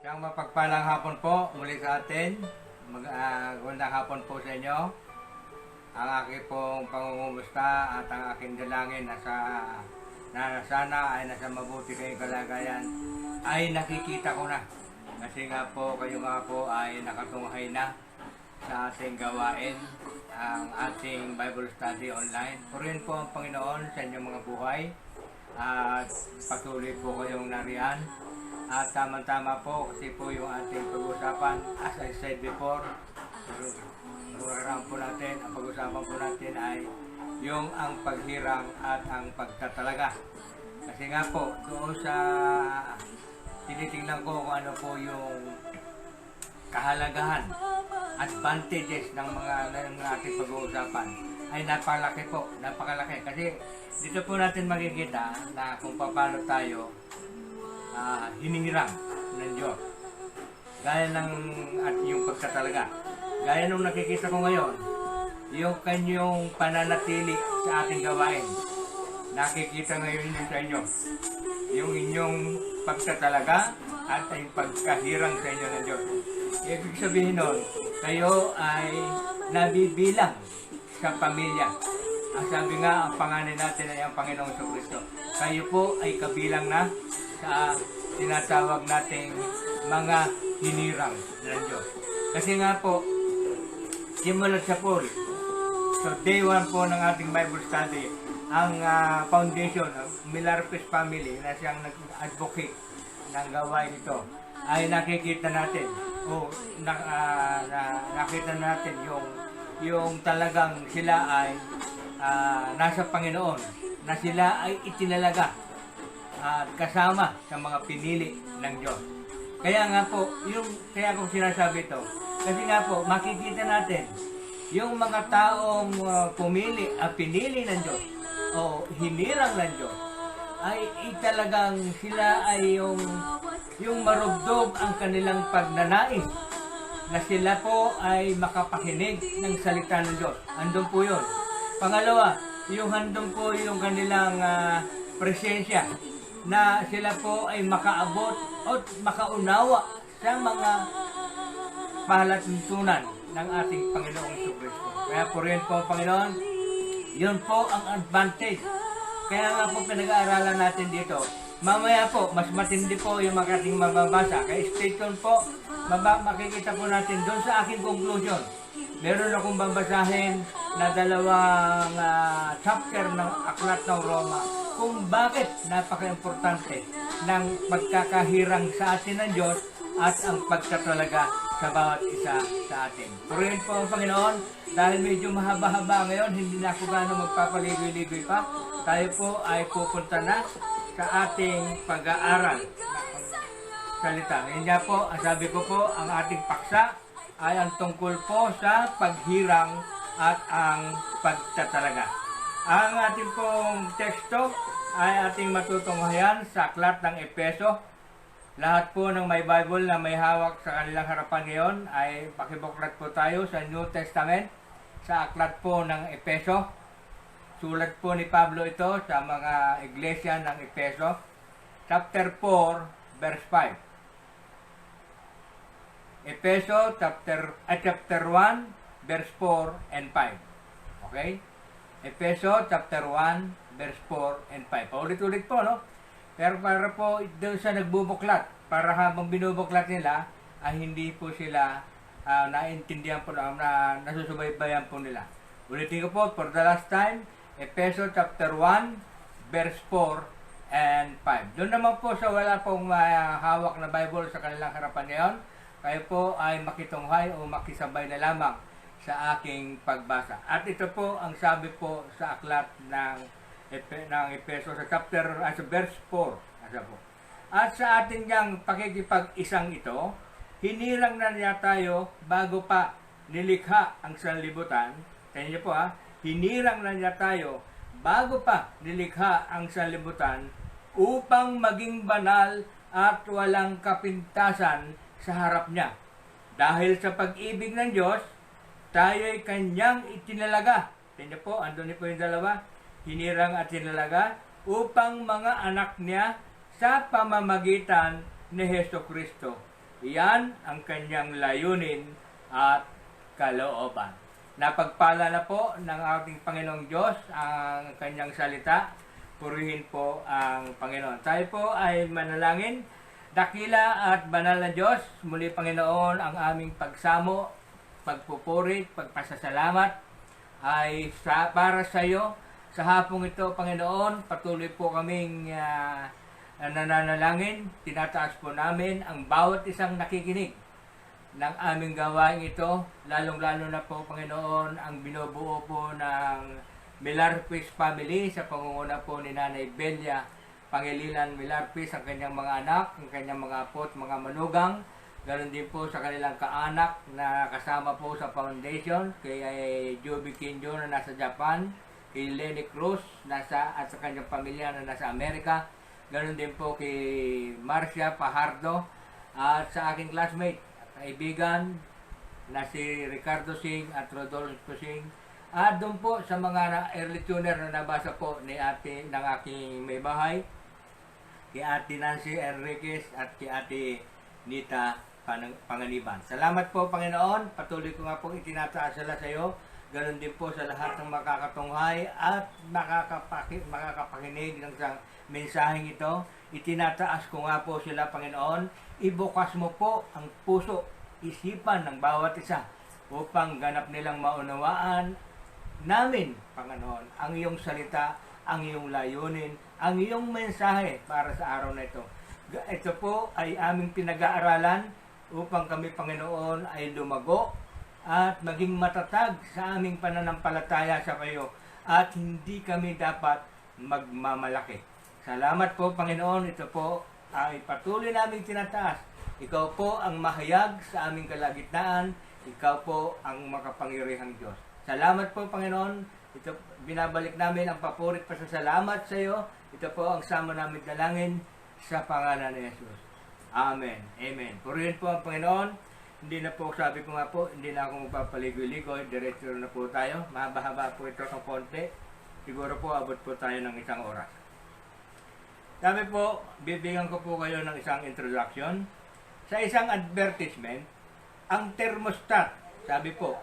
Isang mapagpalang hapon po muli sa atin. Magandang hapon po sa inyo. Ang aking pong pangungumusta at ang aking dalangin na sana ay nasa mabuti kayong kalagayan ay nakikita ko na. Kasi nga po kayo nga po ay nakatunghay na sa ating gawain, ang ating Bible study online. Purihin po ang Panginoon sa inyong mga buhay at patuloy po kayong nariyan. At tama-tama po kasi po yung ating pag-usapan, as I said before, ang pag-usapan po natin ay yung ang paghirang at ang pagtatalaga. Kasi nga po, doon sa tinitingnan ko kung ano po yung kahalagahan, advantages ng ating pag-uusapan ay napakalaki. Kasi dito po natin makikita na kung paano tayo hinihirang ng Diyos. Gaya ng at yung pagtatalaga. Gaya nung nakikita ko ngayon, yung kanyang pananatili sa ating gawain. Nakikita ngayon yun sa inyo. Yung inyong pagtatalaga at yung pagkahirang sa inyo ng Diyos. Ibig sabihin nun, kayo ay nabibilang sa pamilya. Ang sabi nga, ang pangalan natin ay ang Panginoong Kristo. Kayo po ay kabilang na sa tinatawag nating mga hinirang ng Diyos. Kasi nga po, simulat sa Paul. So, day 1 po ng ating Bible study, ang foundation ng Milarpes family na siyang nag-advocate ng gawain ito, ay nakikita natin, nakita natin yung talagang sila ay nasa Panginoon, na sila ay itinalaga at kasama sa mga pinili ng Diyos. Kaya nga po, kaya ko sinasabi ito, kasi nga po, makikita natin, yung mga taong pinili ng Diyos, o hinirang ng Diyos, ay talagang sila ay yung marugdog ang kanilang pagnanais, na sila po ay makapakinig ng salita ng Diyos. Andun po yun. Pangalawa, yung handong po yung kanilang presensya, na sila po ay makaabot o makaunawa sa mga palatuntunan ng ating Panginoong Kristo. Kaya po rin po, Panginoon, yun po ang advantage. Kaya nga po pinag-aaralan natin dito. Mamaya po, mas matindi po yung ating mababasa. Kaya stay tuned po, makikita po natin doon sa aking conclusion. Meron akong babasahin na dalawang chapter ng Aklat ng Roma kung bakit napaka-importante ng pagkakahirang sa atin ng Diyos at ang pagtatalaga sa bawat isa sa atin. Purihin po ang Panginoon, dahil medyo mahaba-haba ngayon, hindi na ako gano'ng magpapaligoy-ligoy pa. Tayo po ay pupunta na sa ating pag-aaral ng salita. Ngayon nga po, ang sabi ko po, ang ating paksa ay ang tungkol po sa paghirang at ang pagtatalaga. Ang ating pong teksto ay ating matutunghayan sa Aklat ng Efeso. Lahat po ng may Bible na may hawak sa kanilang harapan ngayon ay pakibuklat po tayo sa New Testament, sa Aklat po ng Efeso. Sulat po ni Pablo ito sa mga iglesia ng Efeso, chapter 4, verse 5. Efeso chapter 1, verse 4 and 5. Okay? Efeso chapter 1, verse 4 and 5. Paulit-ulit po, no? Pero para po doon sa nagbubuklat, para habang binubuklat nila, ay hindi po sila naintindihan po, nasusubaybayan po nila. Ulitin ko po, for the last time, Efeso chapter 1, verse 4 and 5. Doon naman po sa wala pong hawak na Bible sa kanilang harapan ngayon, kayo po ay makitunghay o makisabay na lamang sa aking pagbasa. At ito po ang sabi po sa aklat ng Efeso sa sa verse 4. At sa ating niyang pakikipag-isang ito, hinirang na niya tayo bago pa nilikha ang sanlibutan. Tingnan niyo po hinirang na niya tayo bago pa nilikha ang sanlibutan upang maging banal at walang kapintasan sa harap niya. Dahil sa pag-ibig ng Diyos, tayo'y kanyang itinalaga. Tingnan niyo po, andun niyo po yung dalawa. Hinirang at tinalaga upang mga anak niya sa pamamagitan ni Jesucristo. Iyan ang kanyang layunin at kalooban. Napagpala na po ng ating Panginoong Diyos ang kanyang salita. Purihin po ang Panginoon. Tayo po ay manalangin. Dakila at banal na Diyos, muli Panginoon, ang aming pagsamo, pagpupurit, pagpasasalamat ay para sa iyo. Sa hapong ito, Panginoon, patuloy po kaming nananalangin. Tinataas po namin ang bawat isang nakikinig ng aming gawain ito, lalong-lalo na po, Panginoon, ang binubuo po ng Milarpis family sa pangunguna po ni Nanay Belia Pangilinan Milarpis, ang kanyang mga anak, ang kanyang mga apo at mga manugang. Ganon din po sa kanilang kaanak na kasama po sa foundation, kay Joby Kinjo na nasa Japan, kay Lenny Cruz at sa kanyang pamilya na nasa Amerika. Ganon din po kay Marcia Pajardo at sa aking classmate, kaibigan na si Ricardo Singh at Rodolfo Singh. At doon po sa mga early tuner na nabasa po ni ate ng aking may bahay, kay ate Nancy Enriquez at kay ate Nita Panganiban. Salamat po, Panginoon. Patuloy ko nga po itinataas sila sa iyo. Ganon din po sa lahat ng makakatunghay at makakapakinig ng mensaheng ito. Itinataas ko nga po sila, Panginoon. Ibukas mo po ang puso, isipan ng bawat isa upang ganap nilang maunawaan namin, Panginoon, ang iyong salita, ang iyong layunin, ang iyong mensahe para sa araw na ito. Ito po ay aming pinag-aaralan upang kami, Panginoon, ay lumago at maging matatag sa aming pananampalataya sa kayo at hindi kami dapat magmamalaki. Salamat po, Panginoon. Ito po ay patuloy naming tinataas. Ikaw po ang mahayag sa aming kalagitnaan. Ikaw po ang makapangyarihang Diyos. Salamat po, Panginoon. Ito, binabalik namin ang papurit pa sa salamat sa iyo. Ito po ang sama namin dalangin sa pangalan ni Jesus. Amen. Amen. Purihin po ang Panginoon. Hindi na po, sabi ko nga po, hindi na ako magpapaligoy-ligoy. Diretso na po tayo. Mahaba-haba po ito ng konti. Siguro po abot po tayo ng isang oras. Sabi po, bibigyan ko po kayo ng isang introduction. Sa isang advertisement, ang thermostat, sabi po,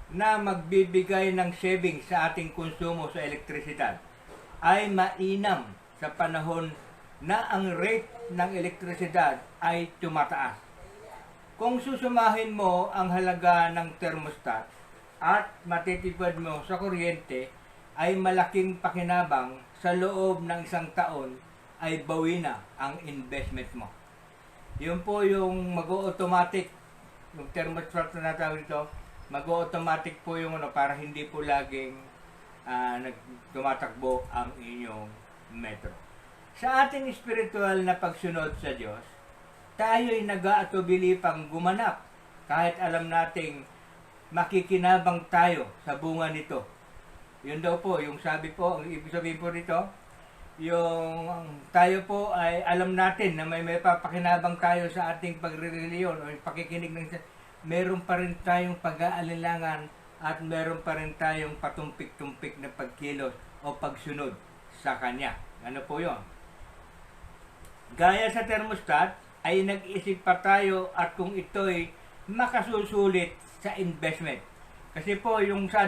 na magbibigay ng savings sa ating konsumo sa elektrisidad ay mainam sa panahon na ang rate ng elektrisidad ay tumataas. Kung susumahin mo ang halaga ng thermostat at matitipid mo sa kuryente, ay malaking pakinabang sa loob ng isang taon ay bawi na ang investment mo. Yun po yung mag-automatic, yung thermostat na natawag ito, mag-automatic po yung para hindi po laging tumatakbo ang inyong metro. Sa ating spiritual na pagsunod sa Diyos, tayo'y nag-aatubili pang gumanap kahit alam nating makikinabang tayo sa bunga nito. Yun daw po, yung sabi po, ang ibig sabihin po dito, yung tayo po ay alam natin na may papakinabang tayo sa ating pagre-reliyon o pakikinig ng meron pa rin tayong pag-aalilangan at meron pa rin tayong patumpik-tumpik na pagkilos o pagsunod sa Kanya. Ano po yun? Gaya sa thermostat, ay nag-isip pa tayo at kung ito'y makasusulit sa investment. Kasi po, yung sa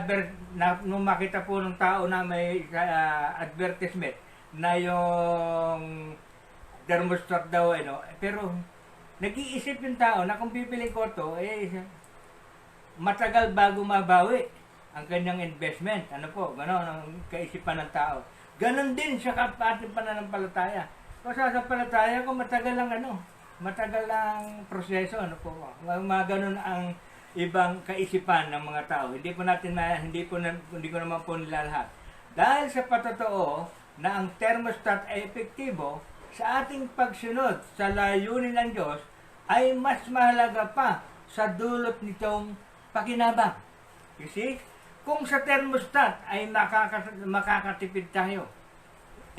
nung makita po ng tao na may advertisement na yung thermostat daw, pero nag-iisip yung tao na kung pipiling ko ito, matagal bago mabawi ang kanyang investment. Ano po, gano'n ang kaisipan ng tao. Ganon din sa ating pananampalataya. Kung sasampalataya ko, matagal lang proseso. Ano po, mga ganon ang ibang kaisipan ng mga tao. Hindi ko naman po nila lahat. Dahil sa patotoo na ang thermostat ay epektibo, sa ating pagsunod sa layunin ng Diyos ay mas mahalaga pa sa dulot nitong pakinabang. You see? Kung sa thermostat ay makakatipid tayo,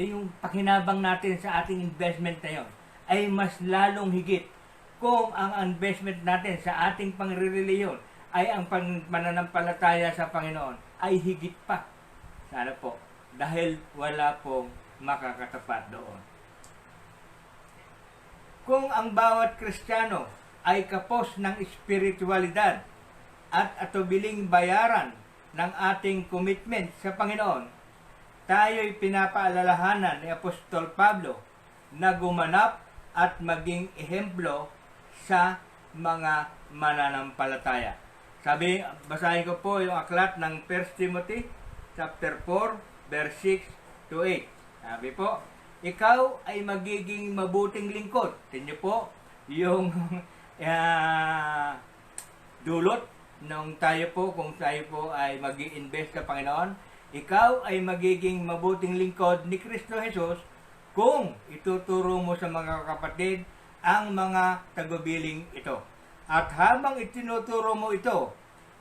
yung pakinabang natin sa ating investment na yun ay mas lalong higit kung ang investment natin sa ating pangrireliyon ay ang pananampalataya sa Panginoon ay higit pa. Sana po, dahil wala pong makakatapat doon. Kung ang bawat Kristiyano ay kapos ng espiritualidad at atubiling bayaran ng ating commitment sa Panginoon, tayo'y pinapaalalahanan ni Apostol Pablo na gumanap at maging ehemplo sa mga mananampalataya. Sabi, basahin ko po yung aklat ng 1 Timothy chapter 4, verse 6 to 8. Sabi po, ikaw ay magiging mabuting lingkod. Tingnan po yung dulot nung tayo po, kung tayo po ay mag-i-invest sa Panginoon. Ikaw ay magiging mabuting lingkod ni Kristo Jesus kung ituturo mo sa mga kapatid ang mga tagubiling ito. At habang itinuturo mo ito,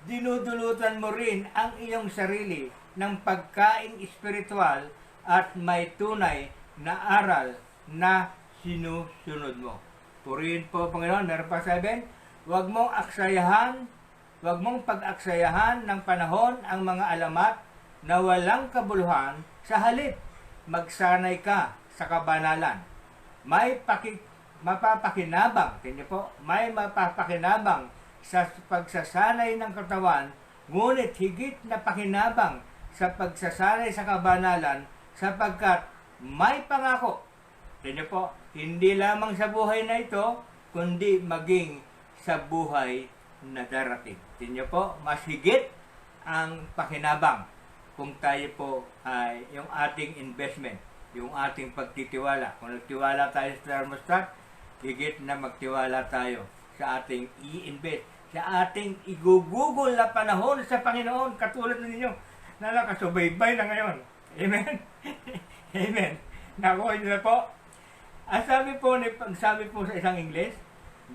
dinudulutan mo rin ang iyong sarili ng pagkaing espiritual at may tunay na aral na sinusunod mo. Purihin po, Panginoon. Meron pa 7, huwag mong pag-aksayahan ng panahon ang mga alamat na walang kabuluhan, sa halip magsanay ka sa kabanalan. May mapapakinabang sa pagsasanay ng katawan, ngunit higit na pakinabang sa pagsasanay sa kabanalan, sapagkat may pangako. Tingnan po, hindi lamang sa buhay na ito, kundi maging sa buhay na darating. Tingnan po, mas higit ang pakinabang kung tayo po ay yung ating investment, yung ating pagtitiwala. Kung nagtiwala tayo sa thermostat, higit na magtiwala tayo sa ating i-invest, sa ating igugugol na panahon sa Panginoon, katulad ninyo na nakasubaybay na ngayon. Amen? Amen. Nakuha nyo na po. Sabi po sa isang English,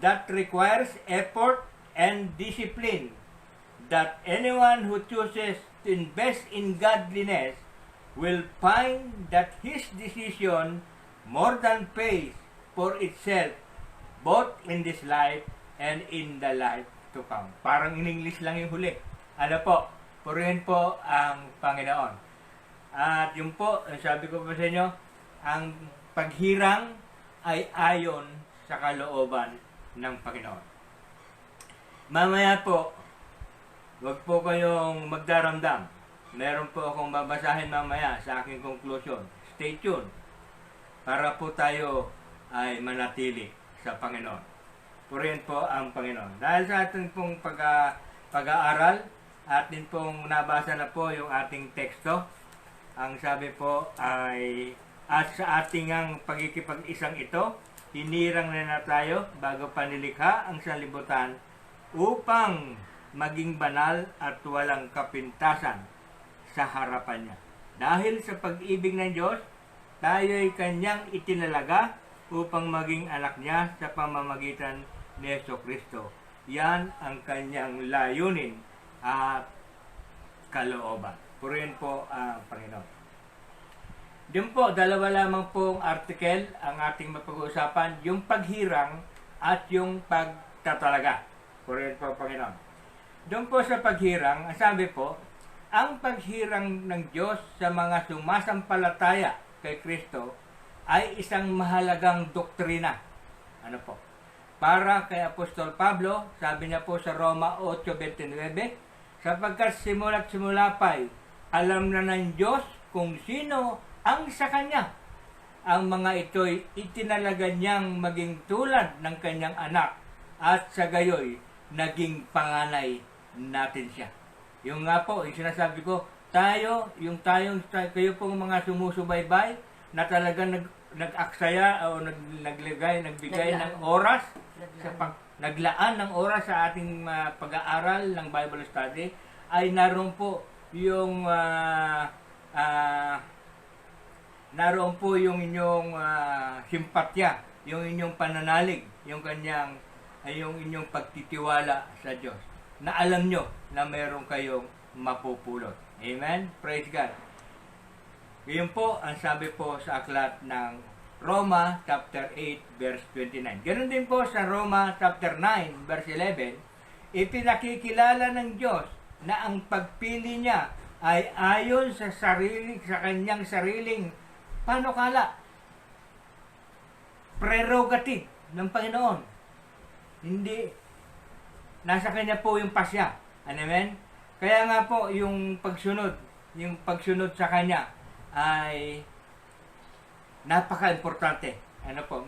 that requires effort and discipline, that anyone who chooses to invest in godliness will find that his decision more than pays for itself, both in this life and in the life to come. Parang in English lang yung huli. Ano po? Purihin po ang Panginoon. At yun po, sabi ko po sa inyo, ang paghirang ay ayon sa kalooban ng Panginoon. Mamaya po, huwag po kayong magdaramdam. Meron po akong babasahin mamaya sa aking conclusion. Stay tuned para po tayo ay manatili sa Panginoon. Purihin po ang Panginoon. Dahil sa ating pong pag-aaral, atin pong nabasa na po yung ating teksto. Ang sabi po ay, at sa ating ang pagkikipag-isang ito, hinirang na tayo bago panilikha ang sanlibutan upang maging banal at walang kapintasan sa harapan niya. Dahil sa pag-ibig ng Diyos, tayo'y kanyang itinalaga upang maging anak niya sa pamamagitan ni Jesucristo. Yan ang kanyang layunin at kalooban. Purihin po ang Panginoon. Diyan po, dalawa lamang pong article ang ating mapag-uusapan, yung paghirang at yung pagtatalaga. Purihin po ang Panginoon. Doon po sa paghirang, sabi po, ang paghirang ng Diyos sa mga sumasampalataya kay Kristo ay isang mahalagang doktrina. Ano po? Para kay Apostol Pablo, sabi niya po sa Roma 8:29, sapagkat simula't simula pa'y alam na ng Diyos kung sino ang sa Kanya. Ang mga ito'y itinalaga niyang maging tulad ng Kanyang anak at sa gayoy naging panganay natin siya. Yung nga po, yung sinasabi ko, kayo pong mga sumusubaybay na talagang nag-aksaya o nagbigay ng oras, naglaan ng oras sa ating pag-aaral ng Bible study, ay naroon po yung inyong simpatya, yung inyong pananalig, yung inyong pagtitiwala sa Diyos, na alam nyo na meron kayong mapupulot. Amen? Praise God. Ngayon po, ang sabi po sa aklat ng Roma chapter 8 verse 29. Ganun din po sa Roma chapter 9 verse 11, ipinakikilala ng Diyos na ang pagpili niya ay ayon sa kanyang sariling panukala, prerogative ng Panginoon, Hindi, nasa kanya po yung pasya. Amen? Kaya nga po, yung pagsunod sa kanya ay napaka-importante. Ano po,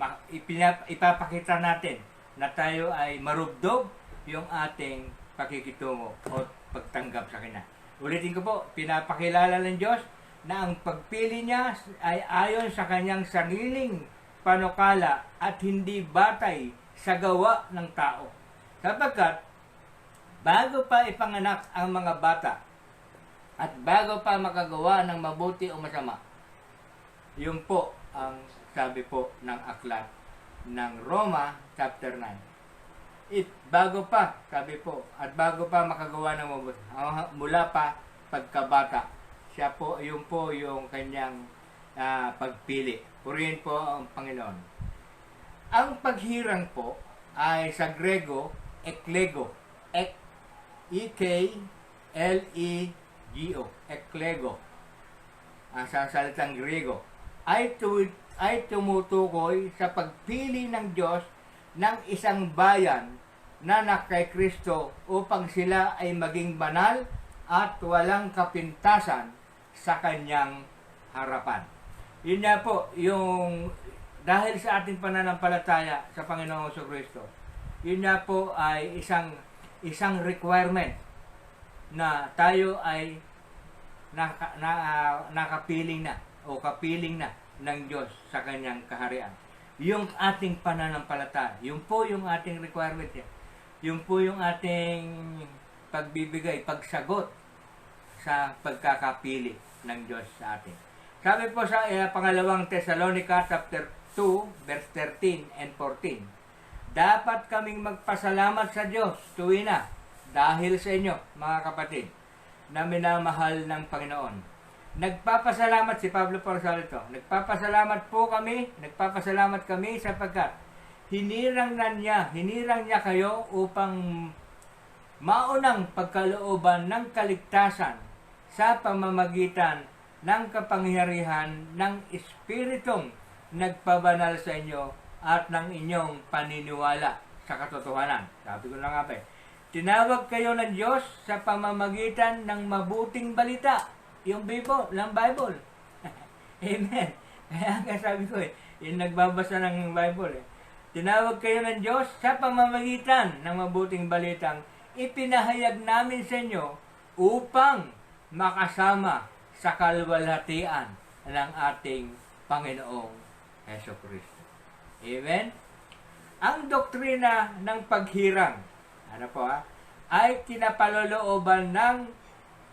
ipapakita natin na tayo ay marubdob yung ating pakikitungo o pagtanggap sa kanya. Ulitin ko po, pinapakilala ng Diyos na ang pagpili niya ay ayon sa kanyang sariling panukala at hindi batay sa gawa ng tao. Sapagkat, bago pa ipanganak ang mga bata at bago pa makagawa ng mabuti o masama, yun po ang sabi po ng aklat ng Roma chapter 9. Bago pa, sabi po, at bago pa makagawa ng mabuti, mula pa pagkabata, siya po, yun po yung kanyang pagpili. Purihin po ang Panginoon. Ang paghirang po ay sa Grego, eklego. E-K-L-E-G-O. Eklego. Sa salitang Grego. Ay tumutukoy sa pagpili ng Diyos ng isang bayan na kay Kristo upang sila ay maging banal at walang kapintasan sa kanyang harapan. Yun nga po, yung dahil sa ating pananampalataya sa Panginoong Kristo, yun nga po ay isang requirement na tayo ay nakapiling na o kapiling na ng Diyos sa kanyang kaharian. Yung ating pananampalataya, yun po yung ating requirement yan. Yun po yung ating pagbibigay, pagsagot sa pagkakapili ng Diyos sa atin. Sabi po sa pangalawang Thessalonica chapter 2 verse 13 and 14, dapat kaming magpasalamat sa Diyos tuwina dahil sa inyo, mga kapatid, na minamahal ng Panginoon. Nagpapasalamat si Pablo Porsalito. Nagpapasalamat kami sapagkat hinirang niya kayo upang maunang pagkalooban ng kaligtasan sa pamamagitan ng kapangyarihan ng Espiritong nagpabanal sa inyo at ng inyong paniniwala sa katotohanan. Sabi ko na nga pa, tinawag kayo ng Diyos sa pamamagitan ng mabuting balita. Yung Bible. Amen. Kaya nga sabi ko yung nagbabasa ng Bible tinawag kayo ng Diyos sa pamamagitan ng mabuting balitang ipinahayag namin sa inyo upang makasama sa kalwalhatian ng ating Panginoong Jesucristo. Amen? Ang doktrina ng paghirang, ay kinapalolooban ng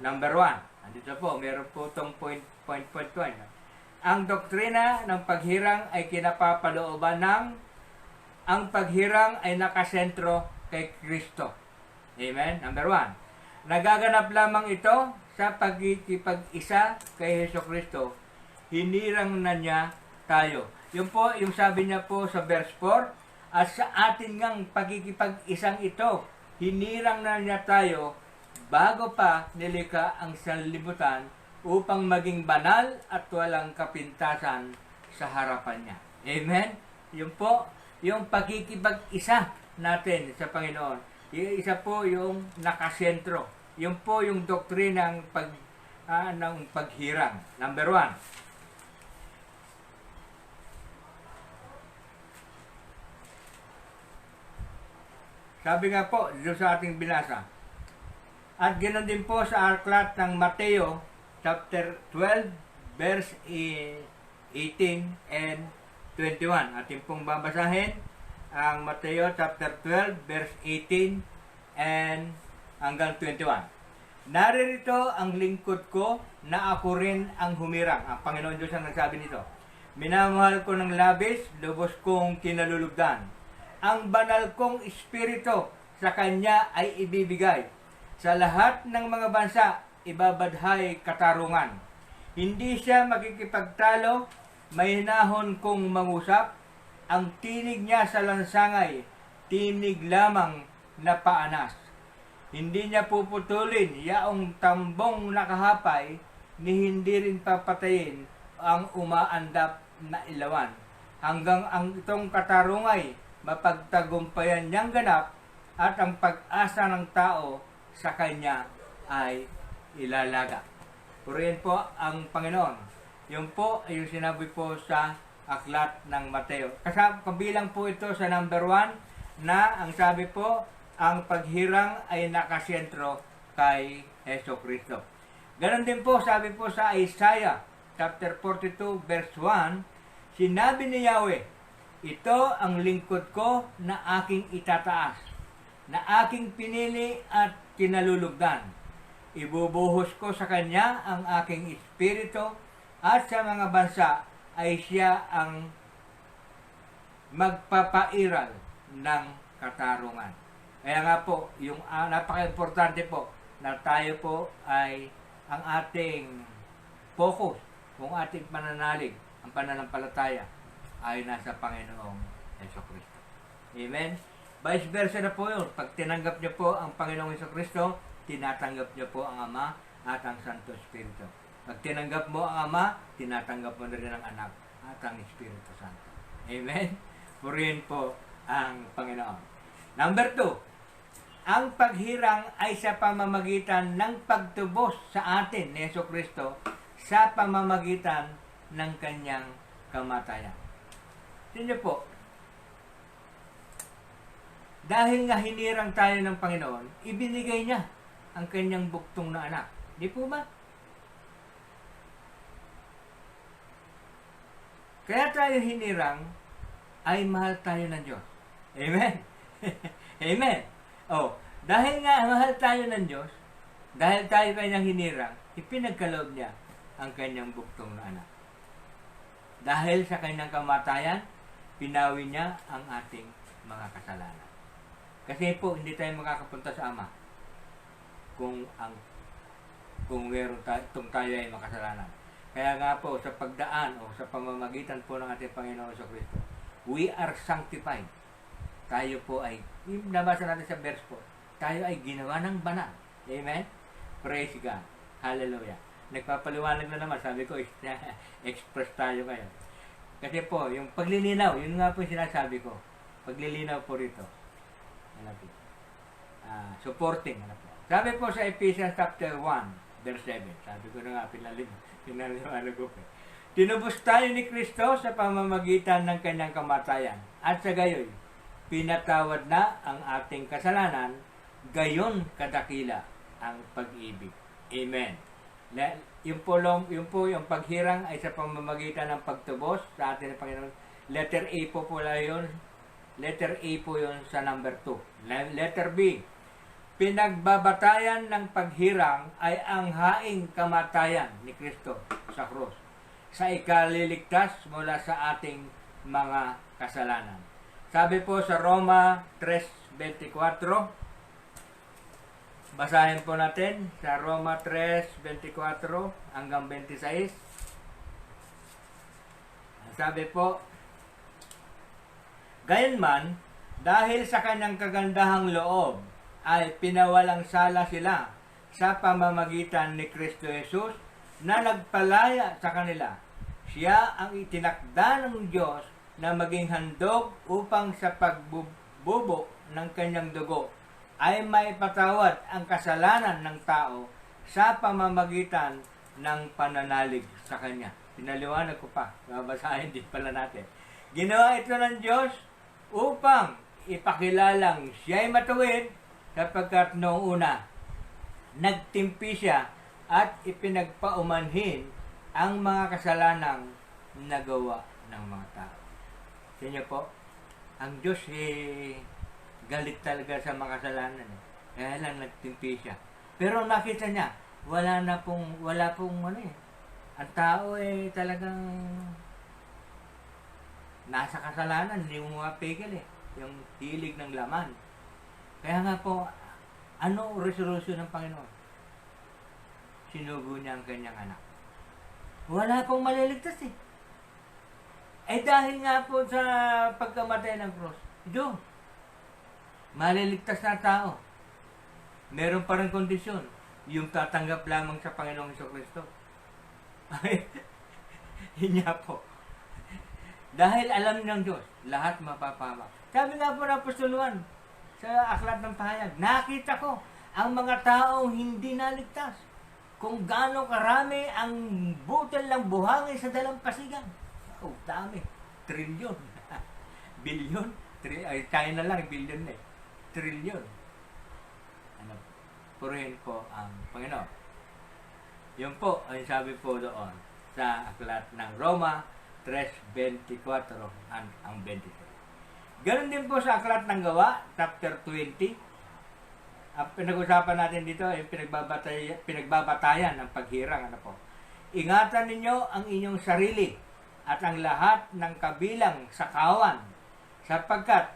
number 1. Andito po, meron po itong point 1. Ang doktrina ng paghirang ay kinapapalooban ng ang paghirang ay nakasentro kay Kristo. Amen? Number 1. Nagaganap lamang ito sa pagkikipag-isa kay Jesucristo. Hinirang na niya tayo. Yun po, yung sabi niya po sa verse 4, at sa atin ngang pagkikipag-isang ito, hinirang na niya tayo bago pa nilikha ang sanlibutan upang maging banal at walang kapintasan sa harapan niya. Amen? Yun po, yung pagkikipag-isa natin sa Panginoon. Yung isa po yung nakasentro. Yun po yung doktrina ng paghirang. Number 1. Sabi nga po, dito sa ating binasa. At ganoon din po sa aklat ng Mateo, chapter 12, verse 18 and 21. Ating pong babasahin ang Mateo chapter 12, verse 18 and hanggang 21. Naririto ang lingkod ko na ako rin ang humirang. Ang Panginoon Diyos ang nagsabi nito. Minamahal ko ng labis, lubos kong kinalulugdan. Ang banal kong espiritu sa Kanya ay ibibigay. Sa lahat ng mga bansa, ibabadhay katarungan. Hindi siya makikipagtalo, may hinahon kong mangusap. Ang tinig niya sa lansangay, tinig lamang na paanas. Hindi niya puputulin yaong tambong nakahapay, ni hindi rin papatayin ang umaandap na ilawan. Hanggang ang itong katarungay mapagtagumpayan niyang ganap at ang pag-asa ng tao sa Kanya ay ilalaga. Purihin po ang Panginoon. Yun po ay yung sinabi po sa aklat ng Mateo. Kabilang po ito sa number 1 na ang sabi po, ang paghirang ay nakasentro kay Heso Kristo. Ganon din po, sabi po sa Isaiah chapter 42 verse 1, sinabi ni Yahweh, ito ang lingkod ko na aking itataas, na aking pinili at kinalulugdan. Ibubuhos ko sa kanya ang aking espiritu at sa mga bansa ay siya ang magpapairal ng katarungan. Kaya nga po, yung napaka-importante po na tayo po ay ang ating focus, kung ating pananalig, ang pananampalataya ay nasa Panginoong Jesucristo. Amen? Vice versa na po yun. Pag tinanggap niyo po ang Panginoong Jesucristo, tinatanggap niyo po ang Ama at ang Santo Espiritu. Pag tinanggap mo ang Ama, tinatanggap mo na rin ang Anak at ang Espiritu Santo. Amen? Purihin po ang Panginoon. Number 2, ang paghirang ay sa pamamagitan ng pagtubos sa atin ni Jesucristo sa pamamagitan ng kanyang kamatayan. Tingnan po, dahil nga hinirang tayo ng Panginoon, ibinigay niya ang kanyang buktong na anak. Di po ba? Kaya tayo hinirang, ay mahal tayo ng Diyos. Amen? Amen? Oh, dahil nga mahal tayo ng Diyos, dahil tayo kanyang hinirang, ipinagkaloob niya ang kanyang buktong na anak. Dahil sa kanyang kamatayan, pinawi niya ang ating mga kasalanan. Kasi po, hindi tayo makakapunta sa Ama kung tayo ay makasalanan. Kaya nga po, sa pagdaan o sa pamamagitan po ng ating Panginoon Jesucristo, we are sanctified. Tayo po ay, nabasa natin sa verse po, tayo ay ginawa ng banal. Amen? Praise God. Hallelujah. Nagpapaliwanag na naman, sabi ko, express tayo ngayon. Kasi po, yung paglilinaw, yun nga po yung sinasabi ko. Paglilinaw po rito. Supporting. Sabi po sa Ephesians chapter 1, verse 7. Sabi ko na nga, pinaliwanag ko. Tinubos tayo ni Kristo sa pamamagitan ng kanyang kamatayan. At sa gayoy, pinatawad na ang ating kasalanan, gayon kadakila ang pag-ibig. Amen. Yung yung paghirang ay sa pamamagitan ng pagtubos sa atin ng Panginoon. Letter A po pala yun. Letter A po yun sa number 2. Letter B, pinagbabatayan ng paghirang ay ang haing kamatayan ni Kristo sa krus sa ikaliligtas mula sa ating mga kasalanan. Sabi po sa Roma 3:24, basahin po natin sa Roma 3:24 hanggang 26. Sabi po, gayunman, dahil sa kanyang kagandahang loob, ay pinawalang sala sila sa pamamagitan ni Kristo Jesus na nagpalaya sa kanila. Siya ang itinakda ng Diyos na maging handog upang sa pagbubo ng kanyang dugo ay may patawad ang kasalanan ng tao sa pamamagitan ng pananalig sa Kanya. Pinaliwanag ko pa, babasahin din pala natin. Ginawa ito ng Diyos upang ipakilalang siya'y matuwid sapagkat noong una, nagtimpi siya at ipinagpaumanhin ang mga kasalanang nagawa ng mga tao. Sa inyo po, ang Diyos galit talaga sa mga kasalanan. Kaya lang nagtimpi siya. Pero nakita niya, wala pong ang tao talagang nasa kasalanan, hindi mo mapigil yung hilig ng laman. Kaya nga po, ano resolution ng Panginoon? Sinugo niya ang kanyang anak. Wala pong maliligtas dahil nga po sa pagkamatay ng cross, doon, maliligtas na tao. Meron pa rin kondisyon, yung tatanggap lamang sa Panginoong Jesucristo. Yun nga po. Dahil alam ng Diyos, lahat mapapahamak. Sabi nga po ng Apostol Juan sa Aklat ng Pahayag, nakita ko ang mga taong hindi naligtas. Kung gaano karami ang butal ng buhangin sa dalampasigan. Oh, dami. Trilyon. Bilyon. Ay, China lang, bilyon na eh. Trilyon. Ano, purihin po ang Panginoon. Yun po, ang sabi po doon sa Aklat ng Roma 3:24 ang 23. Ganon din po sa Aklat ng Gawa, chapter 20. Ang pinag-usapan natin dito ay pinagbabatayan ng paghirang. Ano po? Ingatan ninyo ang inyong sarili at ang lahat ng kabilang sa kawan, sapagkat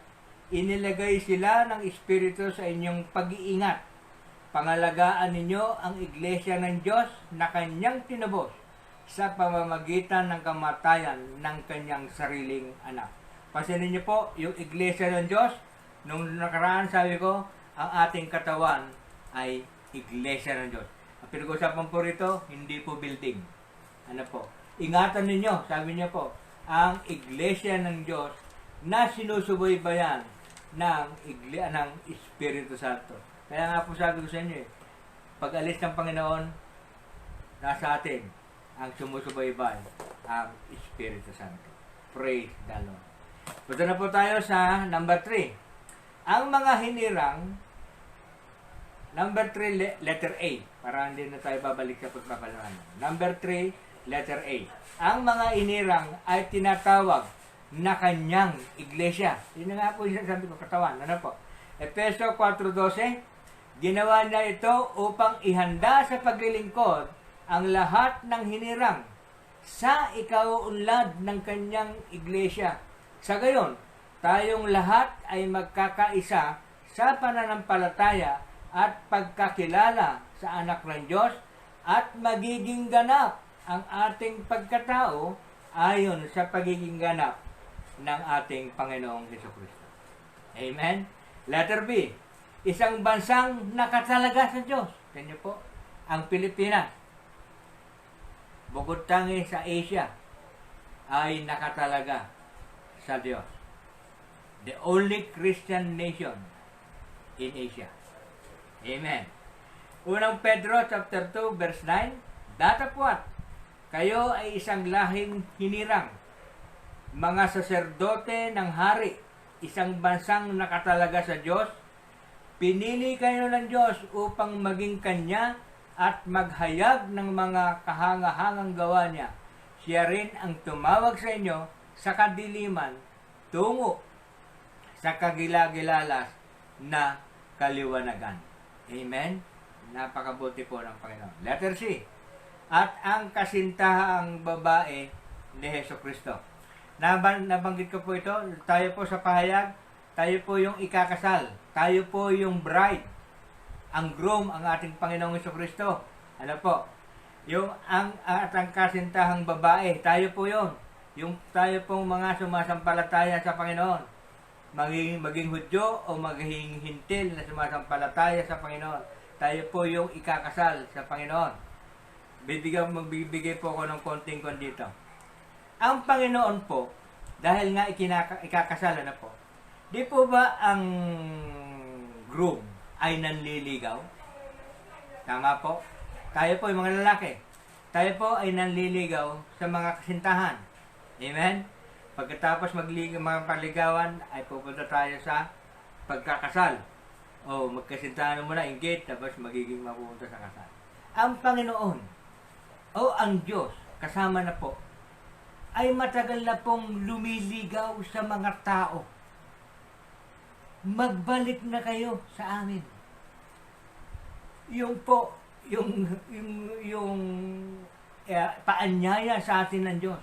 inilagay sila ng Espiritu sa inyong pag-iingat. Pangalagaan ninyo ang iglesia ng Diyos na kanyang tinubos sa pamamagitan ng kamatayan ng kanyang sariling anak. Pansinin niyo po, yung iglesia ng Diyos, nung nakaraan sabi ko, ang ating katawan ay iglesia ng Diyos. Ang pinag-usapan po rito, hindi po building. Ano po? Ingatan ninyo, sabi niya po, ang iglesia ng Diyos na sinusubaybayan ng Espiritu Santo. Kaya nga po sabi ko sa inyo, pag alis ng Panginoon, nasa atin ang sumusubaybay, ang Espiritu Santo. Praise the Lord. Punta na po tayo sa number 3. Ang mga hinirang, number 3, letter A. Para hindi na tayo babalik sa pagpapalaman. Number 3, letter A. Ang mga hinirang ay tinatawag na kanyang iglesia. Yun na nga po yung sabi ko, katawan. Ano po? Efeso 4:12, ginawa niya ito upang ihanda sa paglilingkod ang lahat ng hinirang sa ikauunlad ng kanyang iglesia. Sa gayon, tayong lahat ay magkakaisa sa pananampalataya at pagkakilala sa anak ng Diyos at magiging ganap ang ating pagkatao ayon sa pagiging ganap ng ating Panginoong Jesucristo. Amen? Letter B, isang bansang nakatalaga sa Diyos. Tingnan niyo po, ang Pilipinas, bukod tangi sa Asia, ay nakatalaga sa Diyos. The only Christian nation in Asia. Amen. Unang Pedro chapter 2 verse 9, datapwat, kayo ay isang lahing hinirang, mga saserdote ng hari, isang bansang nakatalaga sa Diyos. Pinili kayo ng Diyos upang maging Kanya at maghayag ng mga kahangahangang gawa niya. Siya rin ang tumawag sa inyo sa kadiliman tungo sa kagilagilalas na kaliwanagan. Amen? Napakabuti po ng Panginoon. Letter C, at ang kasintahang babae ni Jesucristo. Nabanggit ko po ito, tayo po sa pahayag, tayo po yung ikakasal, tayo po yung bride, ang groom, ang ating Panginoong Jesucristo. Ano po? Yung ang kasintahang babae, tayo po yun. Yung tayo pong mga sumasampalataya sa Panginoon. Maging Hudyo o maging Hintil na sumasampalataya sa Panginoon. Tayo po yung ikakasal sa Panginoon. Magbibigay po ako ng konting dito. Ang Panginoon po, dahil nga ikakasal na po, di po ba ang groom ay nanliligaw? Tama po. Tayo po yung mga lalaki. Tayo po ay nanliligaw sa mga kasintahan. Amen? Pagkatapos mga paligawan, ay pupunta tayo sa pagkakasal. O magkasintahan muna, engage, tapos magiging mapupunta sa kasal. Ang Panginoon, o ang Diyos, kasama na po, ay matagal na pong lumiligaw sa mga tao. Magbalik na kayo sa amin. Yung po, yung paanyaya sa atin ng Diyos.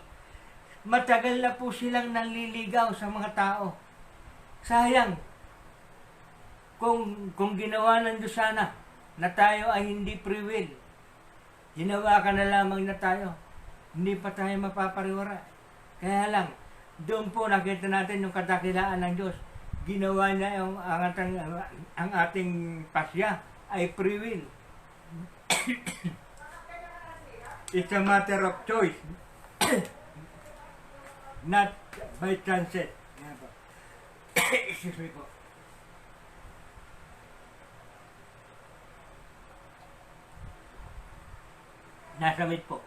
Matagal na po silang nanliligaw sa mga tao. Sayang, kung ginawa ng Diyos sana na tayo ay hindi free will, ginawa ka na lamang na tayo, hindi pa tayo mapapariwara. Kaya lang, doon po nakita natin yung kadakilaan ng Diyos. Ginawa niya ang ating pasya ay free will. It's a matter of choice. not by transit. Yan po. Excuse me po. Nasamit po.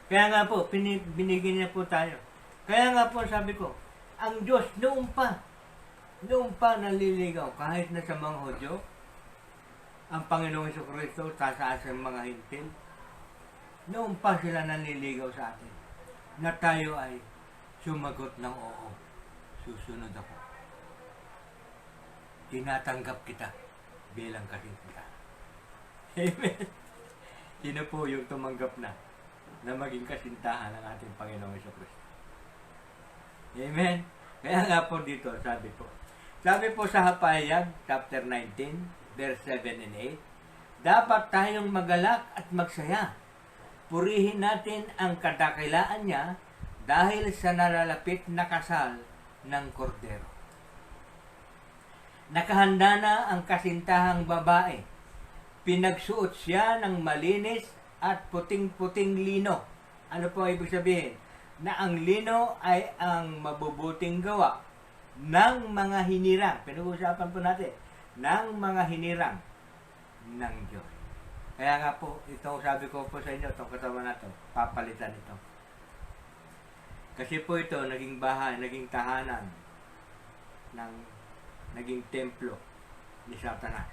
Kaya nga po, binigyan niya po tayo. Kaya nga po sabi ko, ang Diyos noong pa naliligaw, kahit na sa mga Hudyo, ang Panginoong Jesucristo, tasaas ang mga hintil, noong pa sila naliligaw sa atin, na tayo ay sumagot ng oo, susunod ako. Tinatanggap kita bilang kasing kita. Amen. Sino po yung tumanggap na maging kasintahan ng ating Panginoong Jesucristo? Amen. Kaya nga po dito, sabi po sa Hapayag, chapter 19, verse 7 and 8, dapat tayong magalak at magsaya. Purihin natin ang kadakilaan niya dahil sa nalalapit na kasal ng kordero. Nakahanda na ang kasintahang babae. Pinagsuot siya ng malinis at puting-puting lino. Ano po ibig sabihin? Na ang lino ay ang mabubuting gawa ng mga hinirang. Pinag-uusapan po natin, ng mga hinirang ng Diyos. Kaya nga po, itong sabi ko po sa inyo, itong katawan na ito, papalitan ito. Kasi po ito, naging bahay, naging tahanan, naging templo ni Satanas.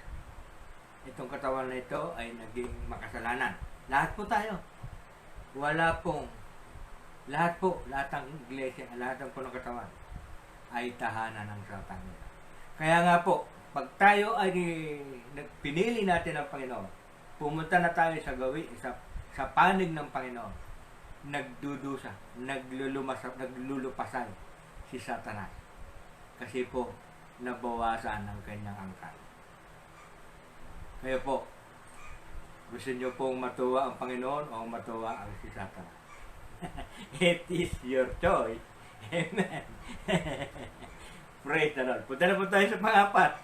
Itong katawan na ito ay naging makasalanan. Lahat po tayo. Lahat ng iglesia, lahat ng punong katawan ay tahanan ng Satanas. Kaya nga po, pag tayo ay pinili natin ang Panginoon, pumunta na tayo sa panig ng Panginoon, nagdudusa, naglulupasay si Satanas. Kasi po, nabawasan ang kanyang angkan. Kaya po, gusto nyo pong matuwa ang Panginoon o matuwa ang si Satanas? It is your choice. Amen. Praise the Lord. Punta na po tayo sa pang-apat.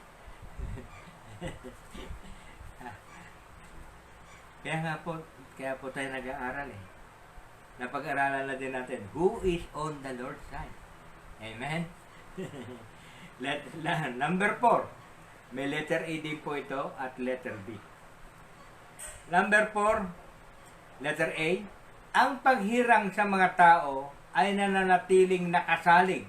Kaya po tayo nag-aaral eh. Napag-aralan na din natin, who is on the Lord's side? Amen. Number 4. May letter A din po ito at letter B. Number 4, letter A, ang paghirang sa mga tao ay nananatiling nakasalig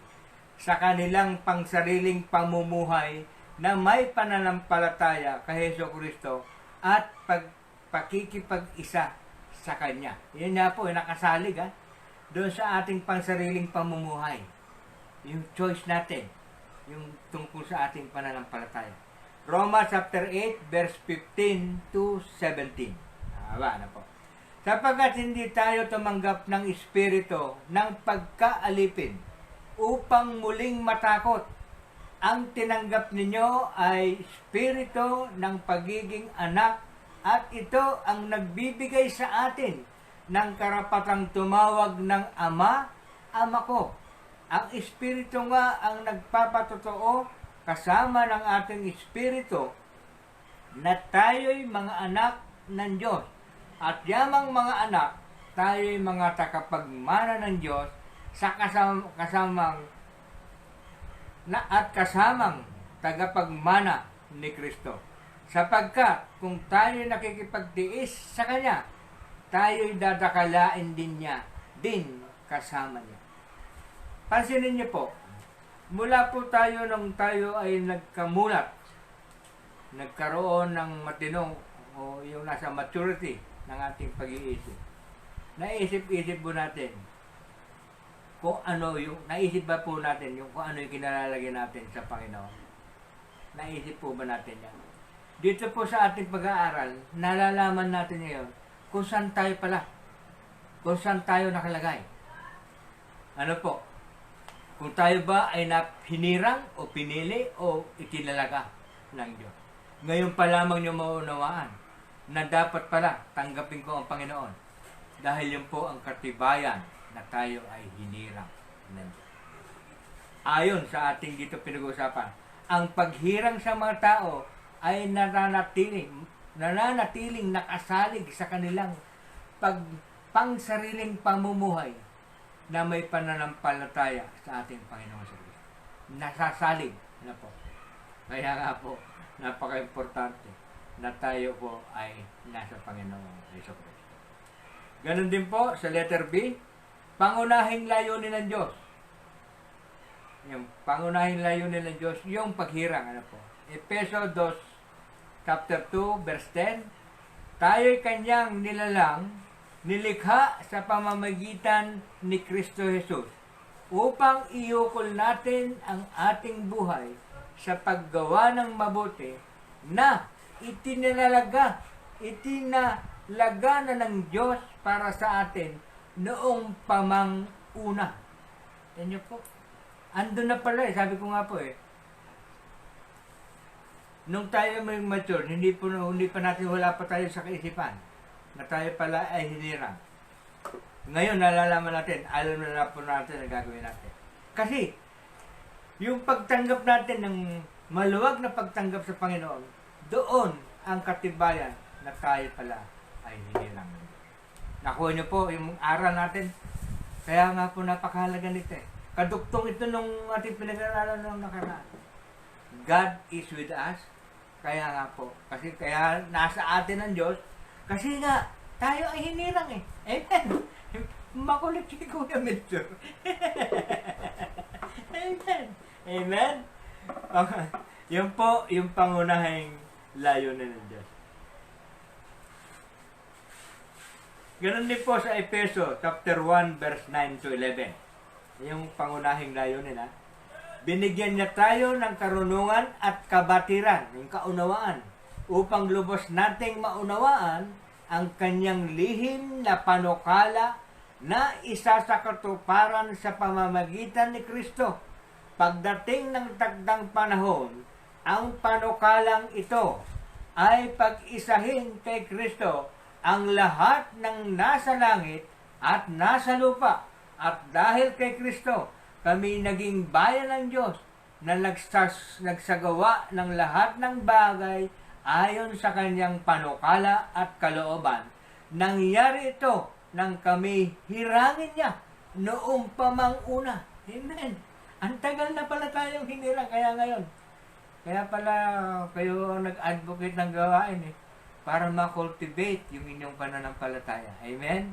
sa kanilang pangsariling pamumuhay na may pananampalataya kay Jesucristo at pakikipag-isa sa Kanya. Yan nga po, nakasalig doon sa ating pangsariling pamumuhay. Yung choice natin, yung tungkol sa ating pananampalataya. Roma chapter 8, verse 15 to 17. Ano po? Sapagkat hindi tayo tumanggap ng espiritu ng pagkaalipin upang muling matakot. Ang tinanggap ninyo ay espiritu ng pagiging anak at ito ang nagbibigay sa atin ng karapatang tumawag ng Ama, Ama ko. Ang espiritu nga ang nagpapatotoo kasama ng ating espiritu na tayo'y mga anak ng Diyos. At yamang mga anak, tayo'y mga takapagmana ng Diyos sa kasamang tagapagmana ni Kristo. Sapagkat kung tayo'y nakikipagtiis sa Kanya, tayo'y dadakalain din niya, din kasama niya. Pansinin niyo po, mula po tayo nung tayo ay nagkamulat, nagkaroon ng matinong o yung nasa maturity ng ating pag-iisip. Naisip-isip po natin kung ano yung, naisip ba po natin yung kung ano yung kinalalagay natin sa Panginoon? Naisip po ba natin yan? Dito po sa ating pag-aaral, nalalaman natin ngayon kung saan tayo pala, kung saan tayo nakalagay. Ano po? Kung tayo ba ay hinirang o pinili o itinalaga ng Diyos. Ngayon pa lamang nyo maunawaan na dapat pala tanggapin ko ang Panginoon. Dahil yun po ang katibayan na tayo ay hinirang ng Diyos. Ayon sa ating dito pinag-uusapan, ang paghirang sa mga tao ay nananatiling nakasalig sa kanilang pangsariling pamumuhay na may pananampalataya sa ating Panginoon sa Kristo. Nasasalig na po. Kaya nga po, napaka-importante na tayo po ay nasa Panginoong Kristo. Ganon din po sa letter B, pangunahing layunin ng Diyos. Yung pangunahing layunin ng Diyos, yung paghirang. Ano po? Efeso 2, chapter 2, verse 10, tayo'y kanyang nilalang, nilikha sa pamamagitan ni Kristo Jesus upang iukol natin ang ating buhay sa paggawa ng mabuti na itinalaga na ng Diyos para sa atin noong pamanguna. Yan niyo po. Andun na pala eh. Sabi ko nga po eh. Nung tayo may mature, hindi pa natin, wala pa tayo sa kaisipan na tayo pala ay hinirang. Ngayon, nalalaman natin, alam na po natin na gagawin natin. Kasi, yung pagtanggap natin ng maluwag na pagtanggap sa Panginoon, doon ang katibayan na tayo pala ay hinirang. Nakuha niyo po yung aral natin. Kaya nga po napakahalaga nito eh. Kaduktong ito nung ating pinag-aralan ng nakaraan. God is with us. Kaya nga po. Kasi kaya nasa atin ang Diyos. Kasi nga, tayo ay hinirang eh. Amen. Makulit si Kuya Mitchell. Amen. Amen. Okay. Yun po, yung pangunahing layunin ng Diyos. Ganon din po sa Efeso, chapter 1, verse 9 to 11. Yung pangunahing layunin, ha? Binigyan niya tayo ng karunungan at kabatiran, yung kaunawaan, upang lubos nating maunawaan ang kanyang lihim na panukala na isa sa katuparan sa pamamagitan ni Kristo. Pagdating ng takdang panahon, ang panukalang ito ay pag-isahin kay Kristo ang lahat ng nasa langit at nasa lupa. At dahil kay Kristo, kami naging bayan ng Diyos na nagsagawa ng lahat ng bagay ayon sa kanyang panukala at kalooban. Nangyari ito nang kami hirangin niya noong pamanguna. Amen. Ang tagal na pala tayong hinirang, kaya ngayon. Kaya pala kayo nag-advocate ng gawain eh, para ma-cultivate yung inyong pananampalataya. Amen?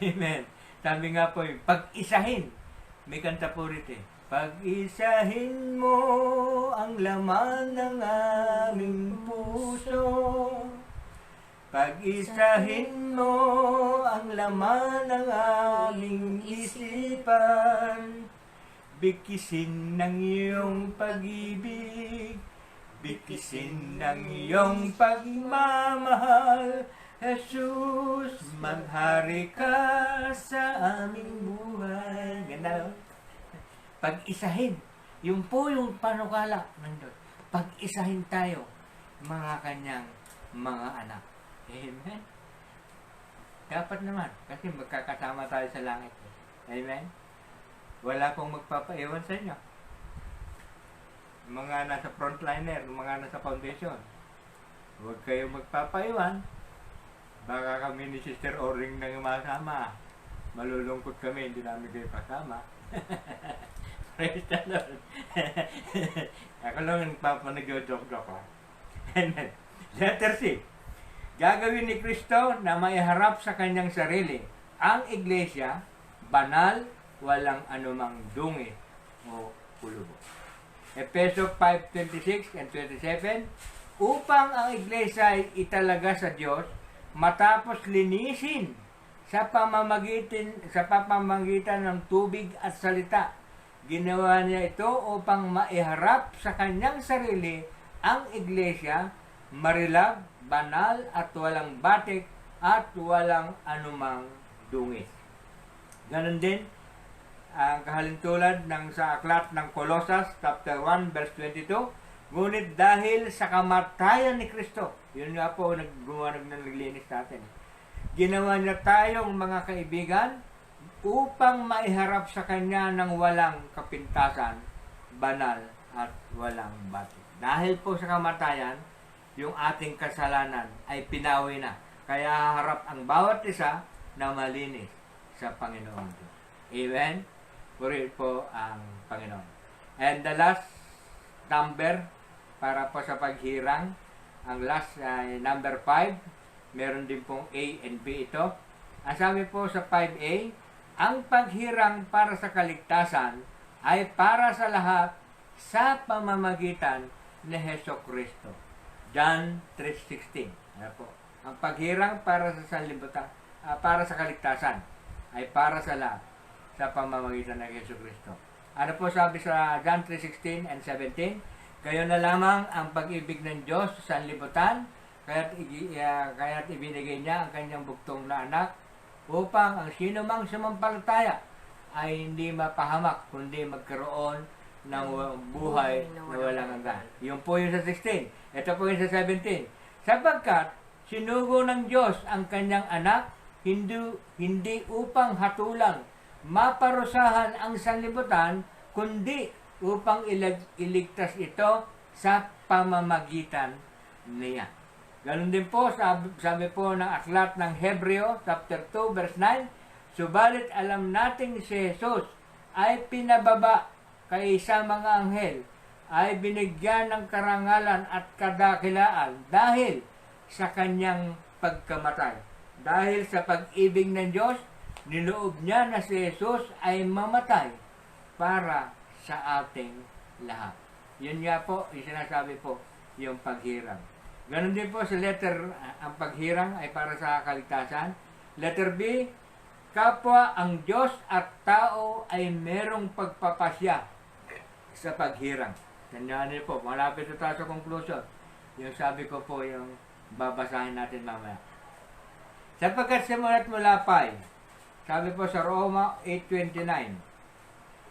Amen. Sabi nga po yung pag-isahin. May kanta po rito eh. Pag-isahin mo ang laman ng aming puso. Pag-isahin mo ang laman ng aming isipan. Bikisin ng iyong pag-ibig. Bikisin ng iyong pagmamahal. Jesus, maghari ka sa aming buhay. Ganda, no? Pag-isahin. Yung po yung panukala ng Diyos. Pag-isahin tayo, mga kanyang mga anak. Amen? Dapat naman, kasi magkakasama tayo sa langit. Amen? Wala pong magpapaiwan sa inyo. Mga nasa frontliner, mga nasa foundation. Huwag kayo magpapaiwan. Baka kami ni Sister Oring nang masama. Malulungkot kami, hindi namin kayo kasama. Praise the Lord. Ako lang ang papanag-joke-joke. Letter C. Gagawin ni Kristo na maiharap sa kanyang sarili ang iglesia, banal, walang anumang dungi o kulubo. Efeso 5:26 and 27, upang ang iglesia ay italaga sa Diyos matapos linisin sa pamamagitan ng tubig at salita. Ginawa niya ito upang maiharap sa kanyang sarili ang iglesia, marilab, banal at walang batik at walang anumang dungis. Ganon din ang kahalintulad ng sa aklat ng Colosas chapter 1 verse 22. Ngunit dahil sa kamatayan ni Kristo, yun nga po naglinis natin. Ginawa niya tayong mga kaibigan upang maiharap sa Kanya ng walang kapintasan, banal at walang batik. Dahil po sa kamatayan, yung ating kasalanan ay pinawi na. Kaya harap ang bawat isa na malinis sa Panginoon Diyos. Amen? Purihin po ang Panginoon. And the last number para po sa paghirang, ang last number 5, meron din pong A and B ito. Ang sabi po sa 5A, ang paghirang para sa kaligtasan ay para sa lahat sa pamamagitan ni Hesukristo. John 3:16. Ano po? Ang paghirang para sa sanlibutan, para sa kaligtasan ay para sa lahat sa pamamagitan ng Hesukristo. Ano po sabi sa John 3:16 and 17? Kayo na lamang ang pag-ibig ng Diyos sa sanlibutan, kaya't ibinigay niya ang kanyang buktong na anak upang ang sino mang sumampalataya ay hindi mapahamak kundi magkaroon ng buhay na walang hanggan. Yun po yung sa 16. Ito po yung sa 17. Sapagkat sinugo ng Diyos ang kanyang anak hindi upang hatulang maparusahan ang sanlibutan kundi upang iligtas ito sa pamamagitan niya. Ganon din po, sabi po ng aklat ng Hebreo, chapter 2, verse 9, subalit alam nating si Jesus ay pinababa kay sa mga anghel, ay binigyan ng karangalan at kadakilaan dahil sa kanyang pagkamatay. Dahil sa pag-ibig ng Diyos, niloob niya na si Jesus ay mamatay para sa ating lahat. Yun nga po, yung sinasabi po, yung paghirang. Ganon din po sa letter, ang paghirang ay para sa kaligtasan. Letter B, kapwa ang Diyos at tao ay merong pagpapasya sa paghirang. Tandaan po, malapit na tayo sa conclusion. Yung sabi ko po, yung babasahin natin mamaya. Sapagkat simulat mula pa, sabi po sa Roma 8:29,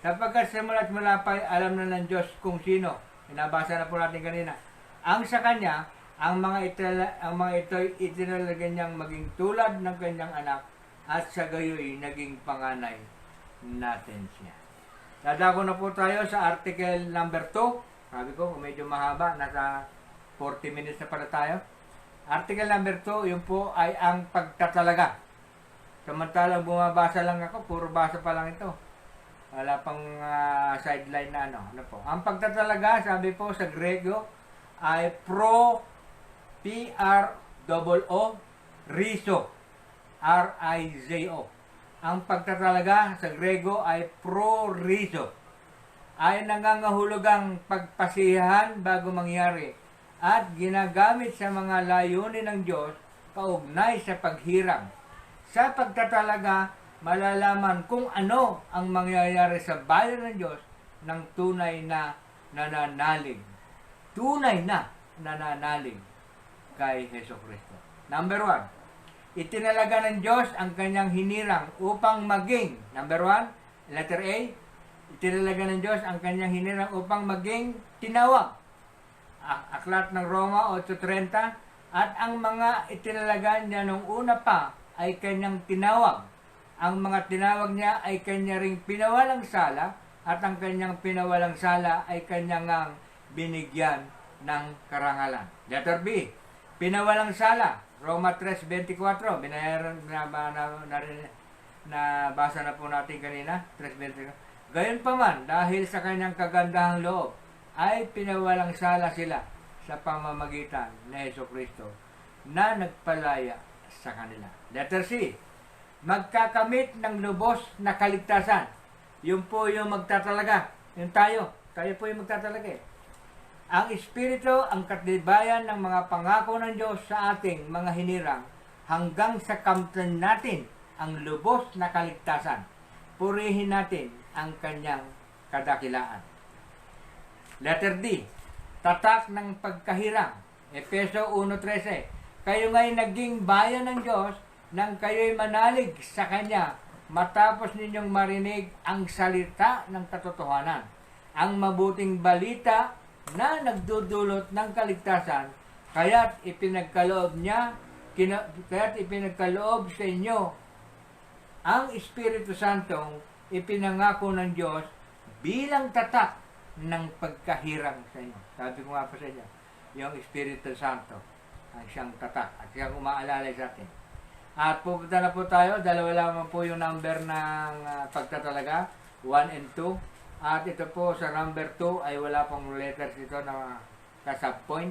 sapagkat simulat mula pa, alam na ng Diyos kung sino. Pinabasa na po natin kanina. Ang sa Kanya, ang mga ito'y itinalaga niyang maging tulad ng kanyang anak at sa gayoy naging panganay natin siya. Dadako na po tayo sa article number 2. Sabi ko, medyo mahaba, nasa 40 minutes na pala tayo. Article number 2, yun po ay ang pagtatalaga. Samantalang bumabasa lang ako, puro basa pa lang ito. Wala pang sideline na ano po. Ang pagtatalaga, sabi po sa Grego, ay P-R-O-O, rizo, R-I-Z-O. Ang pagtatalaga sa Grego ay pro-rizo, ay nangangahulugang pagpasiyahan bago mangyari at ginagamit sa mga layunin ng Diyos kaugnay sa paghirang. Sa pagtatalaga, malalaman kung ano ang mangyayari sa bayan ng Diyos ng tunay na nananalig. Tunay na nananalig kay Hesukristo. Number 1, itinalaga ng Diyos ang kanyang hinirang upang maging, number 1, letter A, itinalaga ng Diyos ang kanyang hinirang upang maging tinawag. Aklat ng Roma 8:30, at ang mga itinalaga niya nung una pa ay kanyang tinawag. Ang mga tinawag niya ay kanya ring pinawalang sala, at ang kanyang pinawalang sala ay kanyang binigyan ng karangalan. Letter B, pinawalang sala, Roma 3:24, nabasa na po natin kanina, 3:24. Gayon pa man, dahil sa kanyang kagandahang loob, ay pinawalang sala sila sa pamamagitan ni Hesukristo na nagpalaya sa kanila. Letter C, magkakamit ng lubos na kaligtasan. Yun po yung magtatalaga. Yun tayo po yung magtatalaga. Ang Espiritu ang katibayan ng mga pangako ng Diyos sa ating mga hinirang hanggang sa kamtan natin ang lubos na kaligtasan. Purihin natin ang kanyang kadakilaan. Letter D, tatak ng pagkahirang. Efeso 1:13, kayo nga'y naging bayan ng Diyos nang kayo'y manalig sa Kanya matapos ninyong marinig ang salita ng katotohanan, ang mabuting balita na nagdudulot ng kaligtasan, kaya't ipinagkaloob sa inyo ang Espiritu Santong ipinangako ng Diyos bilang tatak ng pagkahirang sa inyo. Sabi ko nga po sa inyo, yung Espiritu Santo ang siyang tatak at siyang umaalala sa atin. At pupunta na po tayo, dalawa lamang po yung number ng pagtatalaga, 1 and 2. At ito po sa number 2 ay wala pong letters dito na ka-subpoint.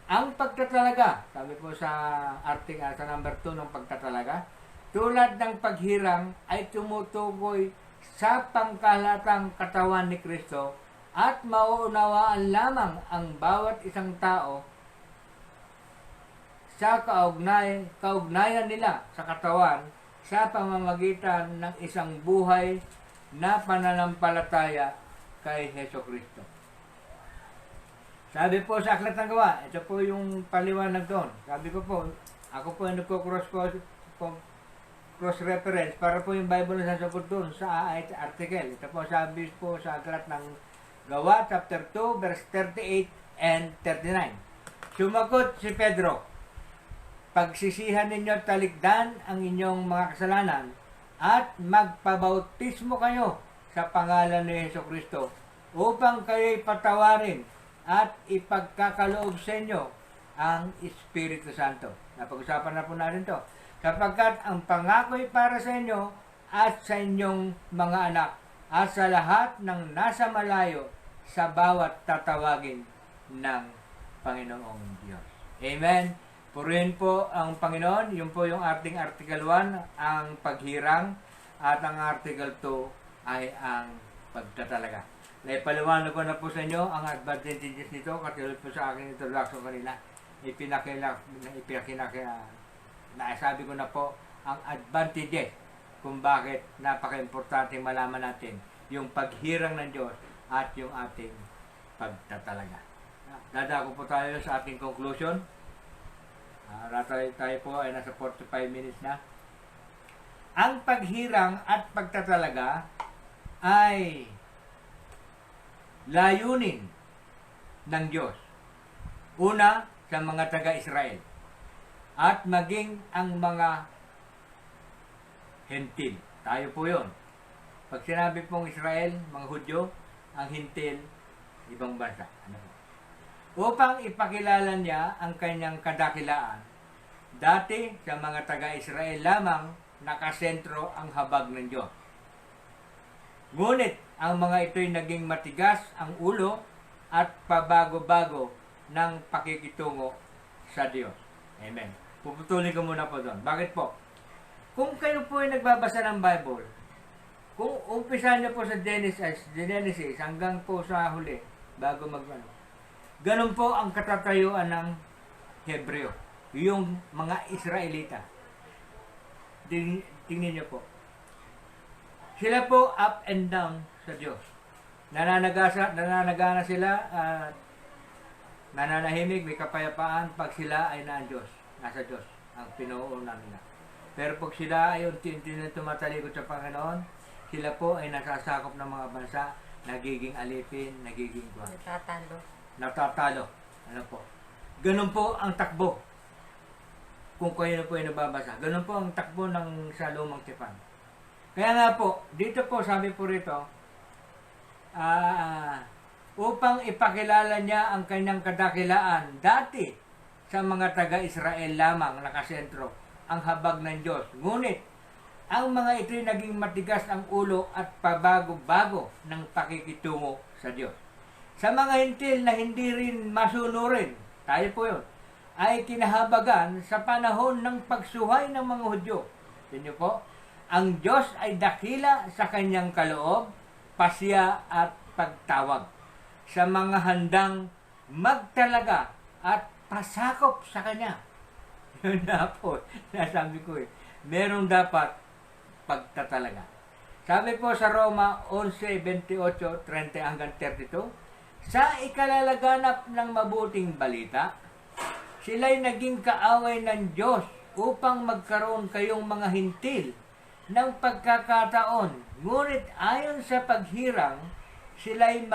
Ang pagtatalaga, sabi po sa sa number 2 ng pagtatalaga, tulad ng paghirang ay tumutukoy sa pangkalatang katawan ni Kristo at mauunawaan lamang ang bawat isang tao sa kaugnayan nila sa katawan sa pamamagitan ng isang buhay na pananampalataya kay Heso Kristo. Sabi po sa Aklat ng Gawa, ito po yung paliwanag doon. Sabi ko po, ako po ay cross-reference para po yung Bible na sasagot doon sa article. Ito po sabi po sa Aklat ng Gawa, chapter 2, verse 38 and 39. Sumagot si Pedro, pagsisihan ninyo at talikdan ang inyong mga kasalanan at magpabautismo kayo sa pangalan ni Heso Kristo upang kayo'y patawarin at ipagkakaloob sa inyo ang Espiritu Santo. Napag-usapan na po natin to. Sapagkat ang pangako'y para sa inyo at sa inyong mga anak at sa lahat ng nasa malayo sa bawat tatawagin ng Panginoong Diyos. Amen. Purihin po ang Panginoon. Yun po yung ating Article 1, ang paghirang, at ang Article 2 ay ang pagtatalaga. Naipaliwanag ko na po sa inyo ang advantages nito, katulad po sa aking introduction kanina. Sabi ko na po ang advantages kung bakit napaka-importante malaman natin yung paghirang ng Diyos at yung ating pagtatalaga. Dadako po tayo sa ating conclusion. Tayo po ay nasa 45 minutes na. Ang paghirang at pagtatalaga ay layunin ng Diyos. Una, sa mga taga-Israel. At maging ang mga Hentil. Tayo po yun. Pag sinabi pong Israel, mga Hudyo, ang Hentil, ibang bansa. Ano po? Upang ipakilala niya ang kanyang kadakilaan. Dati sa mga taga-Israel lamang nakasentro ang habag ng Diyos. Ngunit ang mga ito'y naging matigas ang ulo at pabago-bago ng pakikitungo sa Diyos. Amen. Puputulin ko muna po doon. Bakit po? Kung kayo po ay nagbabasa ng Bible, kung umpisa niyo po sa Genesis hanggang po sa huli, bago ganun po ang katatayuan ng Hebreo, yung mga Israelita. Tingnan niyo po. Sila po up and down sa Diyos. Nananagana sila, nananahimik, may kapayapaan pag sila ay nasa Diyos, ang pinuunan nila. Pero pag sila ay unti-unti na tumatalikod sa Panginoon, sila po ay nasasakop ng mga bansa, nagiging alipin, nagiging buwan. Natatalo. Ano po? Ganun po ang takbo. Kung kayo po ay nababasa. Ganun po ang takbo ng sa lumang tipan. Kaya nga po, dito po sabi po rito, upang ipakilala niya ang kanyang kadakilaan dati sa mga taga-Israel lamang nakasentro ang habag ng Diyos. Ngunit, ang mga ito'y naging matigas ang ulo at pabago-bago ng pakikitungo sa Diyos. Sa mga Hentil na hindi rin masunurin, tayo po yun, ay kinahabagan sa panahon ng pagsuhay ng mga Hudyo. Tingnan po, ang Diyos ay dakila sa kanyang kaloob, pasya at pagtawag sa mga handang magtalaga at pasakop sa Kanya. Yun na po, nasabi ko merong dapat pagtatalaga. Sabi po sa Roma 11:28, 30 hanggang 32, sa ikalalaganap ng mabuting balita, sila'y naging kaaway ng Diyos upang magkaroon kayong mga hintil ng pagkakataon. Ngunit ayon sa paghirang, sila'y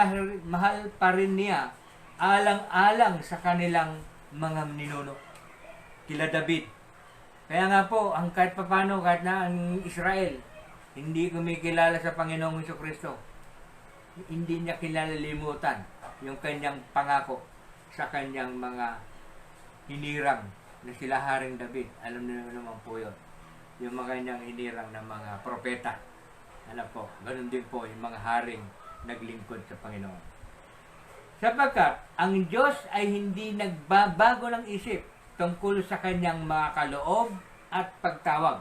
mahal pa rin niya alang-alang sa kanilang mga ninuno. Kila David. Kaya nga po, ang kahit papano, kahit na ang Israel, hindi kumikilala sa Panginoong Jesucristo. Hindi niya kilalimutan yung kanyang pangako sa kanyang mga hinirang na sila Haring David. Alam niyo naman po yun. yung mga kanyang hinirang ng mga propeta. Ano po, ganun din po yung mga haring naglingkod sa Panginoon. Sapagkat ang Diyos ay hindi nagbabago ng isip tungkol sa kanyang mga kaloob at pagtawag.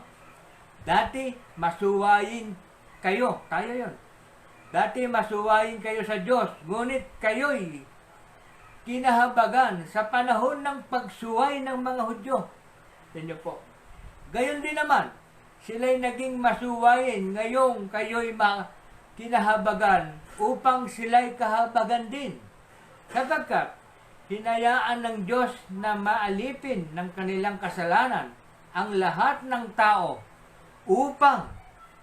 Dati masuwayin kayo, tayo yon. Dati masuwayin kayo sa Diyos, ngunit kayo'y kinahabagan sa panahon ng pagsuway ng mga Hudyo. Tingnan po. Gayon din naman, sila'y naging masuwayin, ngayong kayo'y kinahabagan upang sila'y kahabagan din. Sapagkat hinayaan ng Diyos na maalipin ng kanilang kasalanan ang lahat ng tao upang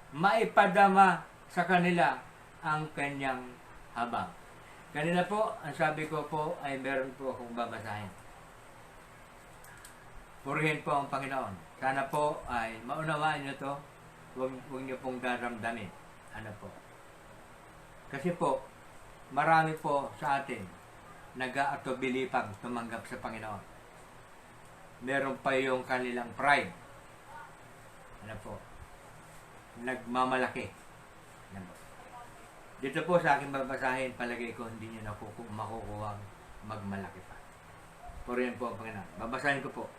maipadama sa kanila ang kanyang habag. Kanina po, ang sabi ko po ay meron po akong babasahin. Purihin po ang Panginoon. Sana po ay maunawaan nyo to. Huwag nyo pong daramdamin. Ano po? Kasi po, marami po sa atin nag-aatubili pang tumanggap sa Panginoon. Meron pa yung kanilang pride. Ano po? Nagmamalaki. Ano po? Dito po sa aking babasahin, palagay ko hindi nyo makukuha magmalaki pa. Purihin po ang Panginoon. Babasahin ko po.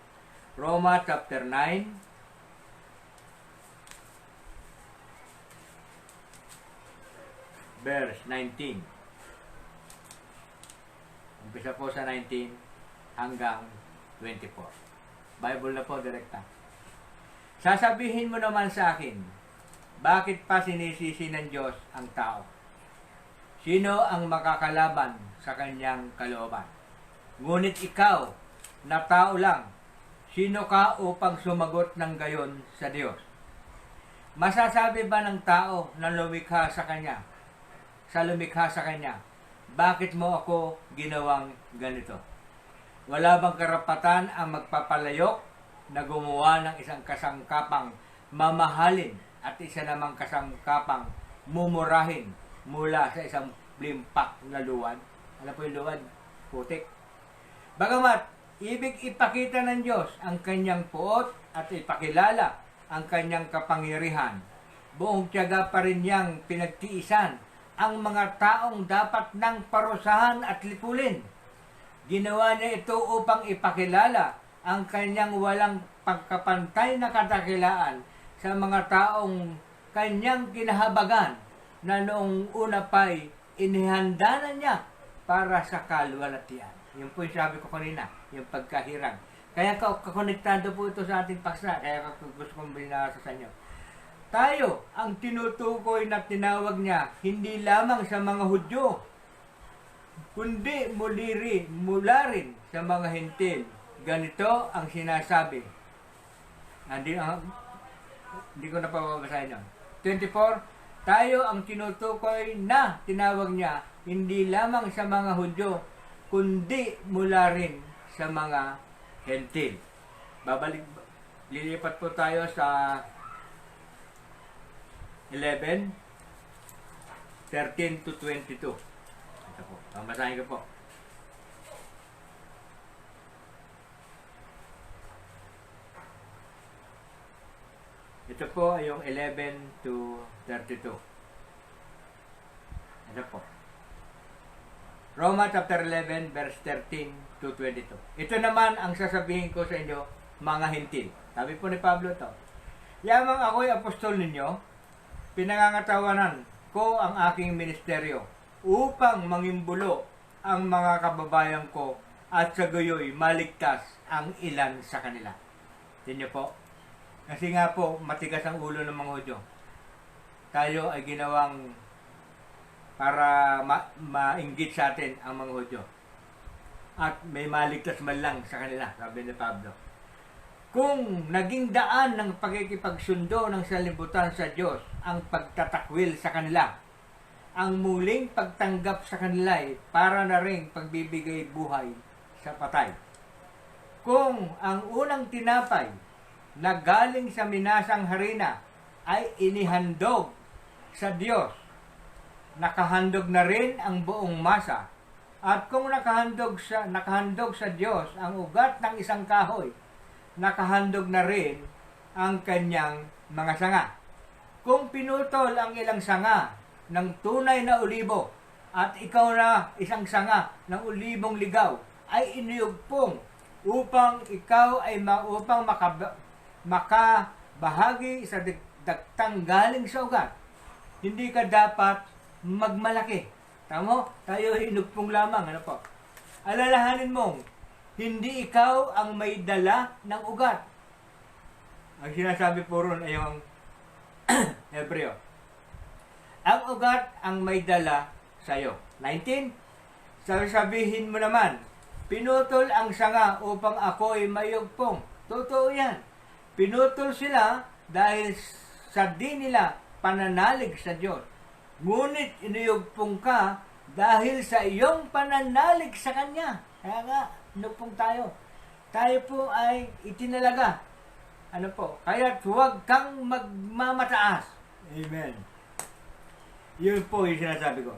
Roma chapter 9, verse 19. Umpisa po sa 19 hanggang 24. Bible na po, direkta. Sasabihin mo naman sa akin, bakit pa sinisisi ng Diyos ang tao? Sino ang makakalaban sa kanyang kalooban? Ngunit ikaw, na tao lang, sino ka upang sumagot ng gayon sa Diyos? Masasabi ba ng tao na lumikha sa Kanya, bakit mo ako ginawang ganito? Wala bang karapatan ang magpapalayok na gumawa ng isang kasangkapang mamahalin at isa namang kasangkapang mumurahin mula sa isang limpak na luwad? Ano po yung luwad? Putik. Bagamat, ibig ipakita ng Diyos ang kanyang puot at ipakilala ang kanyang kapangyarihan, buong tiyaga pa rin niyang pinagtiisan ang mga taong dapat nang parusahan at lipulin. Ginawa niya ito upang ipakilala ang kanyang walang pagkapantay na kadakilaan sa mga taong kanyang kinahabagan na noong una pa'y inihanda na niya para sa kalwalatian. Yung po yung sabi ko kanina, yung pagkahirang. Kaya kakonektado po ito sa ating paksa, kaya gusto kong binasa sa inyo. Tayo ang tinutukoy na tinawag niya hindi lamang sa mga Hudyo, kundi mula rin sa mga Hentil. Ganito ang sinasabi. Hindi ko na pababasahin yun. 24, tayo ang tinutukoy na tinawag niya hindi lamang sa mga Hudyo, kundi mula rin sa mga Hentil. Lilipat po tayo sa 11, 13 to 22. Ito po. Pamasahin ko po. Ito po ay yung 11 to 32. Ito po. Roma chapter 11, verse 13 to 22. Ito naman ang sasabihin ko sa inyo, mga Hentil. Sabi po ni Pablo ito. Yamang ako'y apostol ninyo, pinangangatawanan ko ang aking ministeryo upang mangimbulo ang mga kababayan ko at sa gayoy maligtas ang ilan sa kanila. Tingnan po. Kasi nga po, matigas ang ulo ng mga Hudyo. Tayo ay ginawang para mainggit sa atin ang mga Hudyo. At may maligtas man lang sa kanila, sabi ni Pablo. Kung naging daan ng pagkikipagsundo ng sanlibutan sa Diyos ang pagtatakwil sa kanila, ang muling pagtanggap sa kanila ay para na rin pagbibigay buhay sa patay. Kung ang unang tinapay na galing sa minasang harina ay inihandog sa Diyos, nakahandog na rin ang buong masa. At kung nakahandog sa Diyos ang ugat ng isang kahoy, nakahandog na rin ang kanyang mga sanga. Kung pinutol ang ilang sanga ng tunay na olibo at ikaw na isang sanga ng olibong ligaw ay iniyugpong upang ikaw ay makabahagi sa dagtang galing sa ugat, hindi ka dapat magmalaki. Tama? Tayo hinugpong lamang. Ano po? Alalahanin mong, hindi ikaw ang may dala ng ugat. Ang sinasabi po ron ay yung Hebreo. Ang ugat ang may dala sa'yo. 19. Sabihin mo naman, pinutol ang sanga upang ako ay mayugpong. Totoo yan. Pinutol sila dahil sa di nila pananalig sa Diyos. Ngunit iniyugpong ka dahil sa iyong pananalig sa Kanya. Kaya nga, inugpong tayo. Tayo po ay itinalaga. Ano po? Kaya huwag kang magmamataas. Amen. Yun po yung sinasabi ko.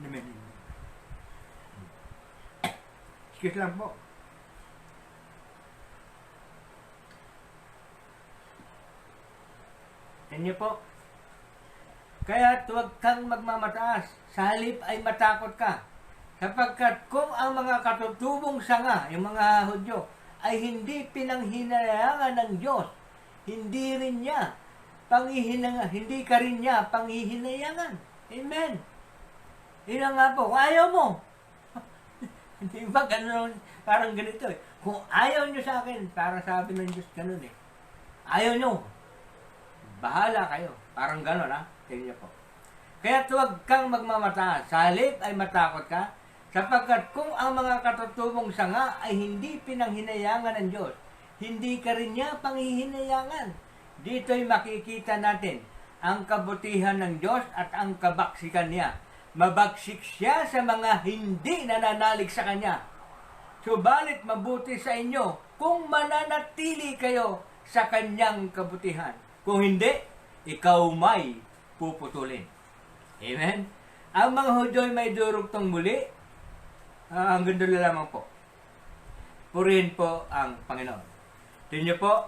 Amen. Excuse lang po. Inyo po. Kaya huwag kang magmamataas. Sa halip ay matakot ka. Sapagkat kung ang mga katutubong sanga, yung mga Hudyo, ay hindi pinanghinayangan ng Diyos, hindi ka rin niya panghihinayangan. Amen. Yun nga po, kung ayaw mo. Hindi ba ganun, parang ganito eh. Kung ayaw nyo sa akin, para sabi ng Diyos ganun eh. Ayaw nyo. Bahala kayo. Parang ganun ha. Tingnan niyo po. Kaya huwag kang magmamataas. Sa halip ay matakot ka, sapagkat kung ang mga katutubong sanga ay hindi pinanghinayangan ng Diyos, hindi ka rin niya panghihinayangan. Dito'y makikita natin ang kabutihan ng Diyos at ang kabaksikan niya. Mabagsik siya sa mga hindi nananalig sa Kanya. Subalit mabuti sa inyo kung mananatili kayo sa Kanyang kabutihan. Kung hindi, ikaw may puputulin. Amen? Ang mga Hudyo ay may durugtong muli. Hanggang doon lamang po. Purihin po ang Panginoon. Tingnan niyo po,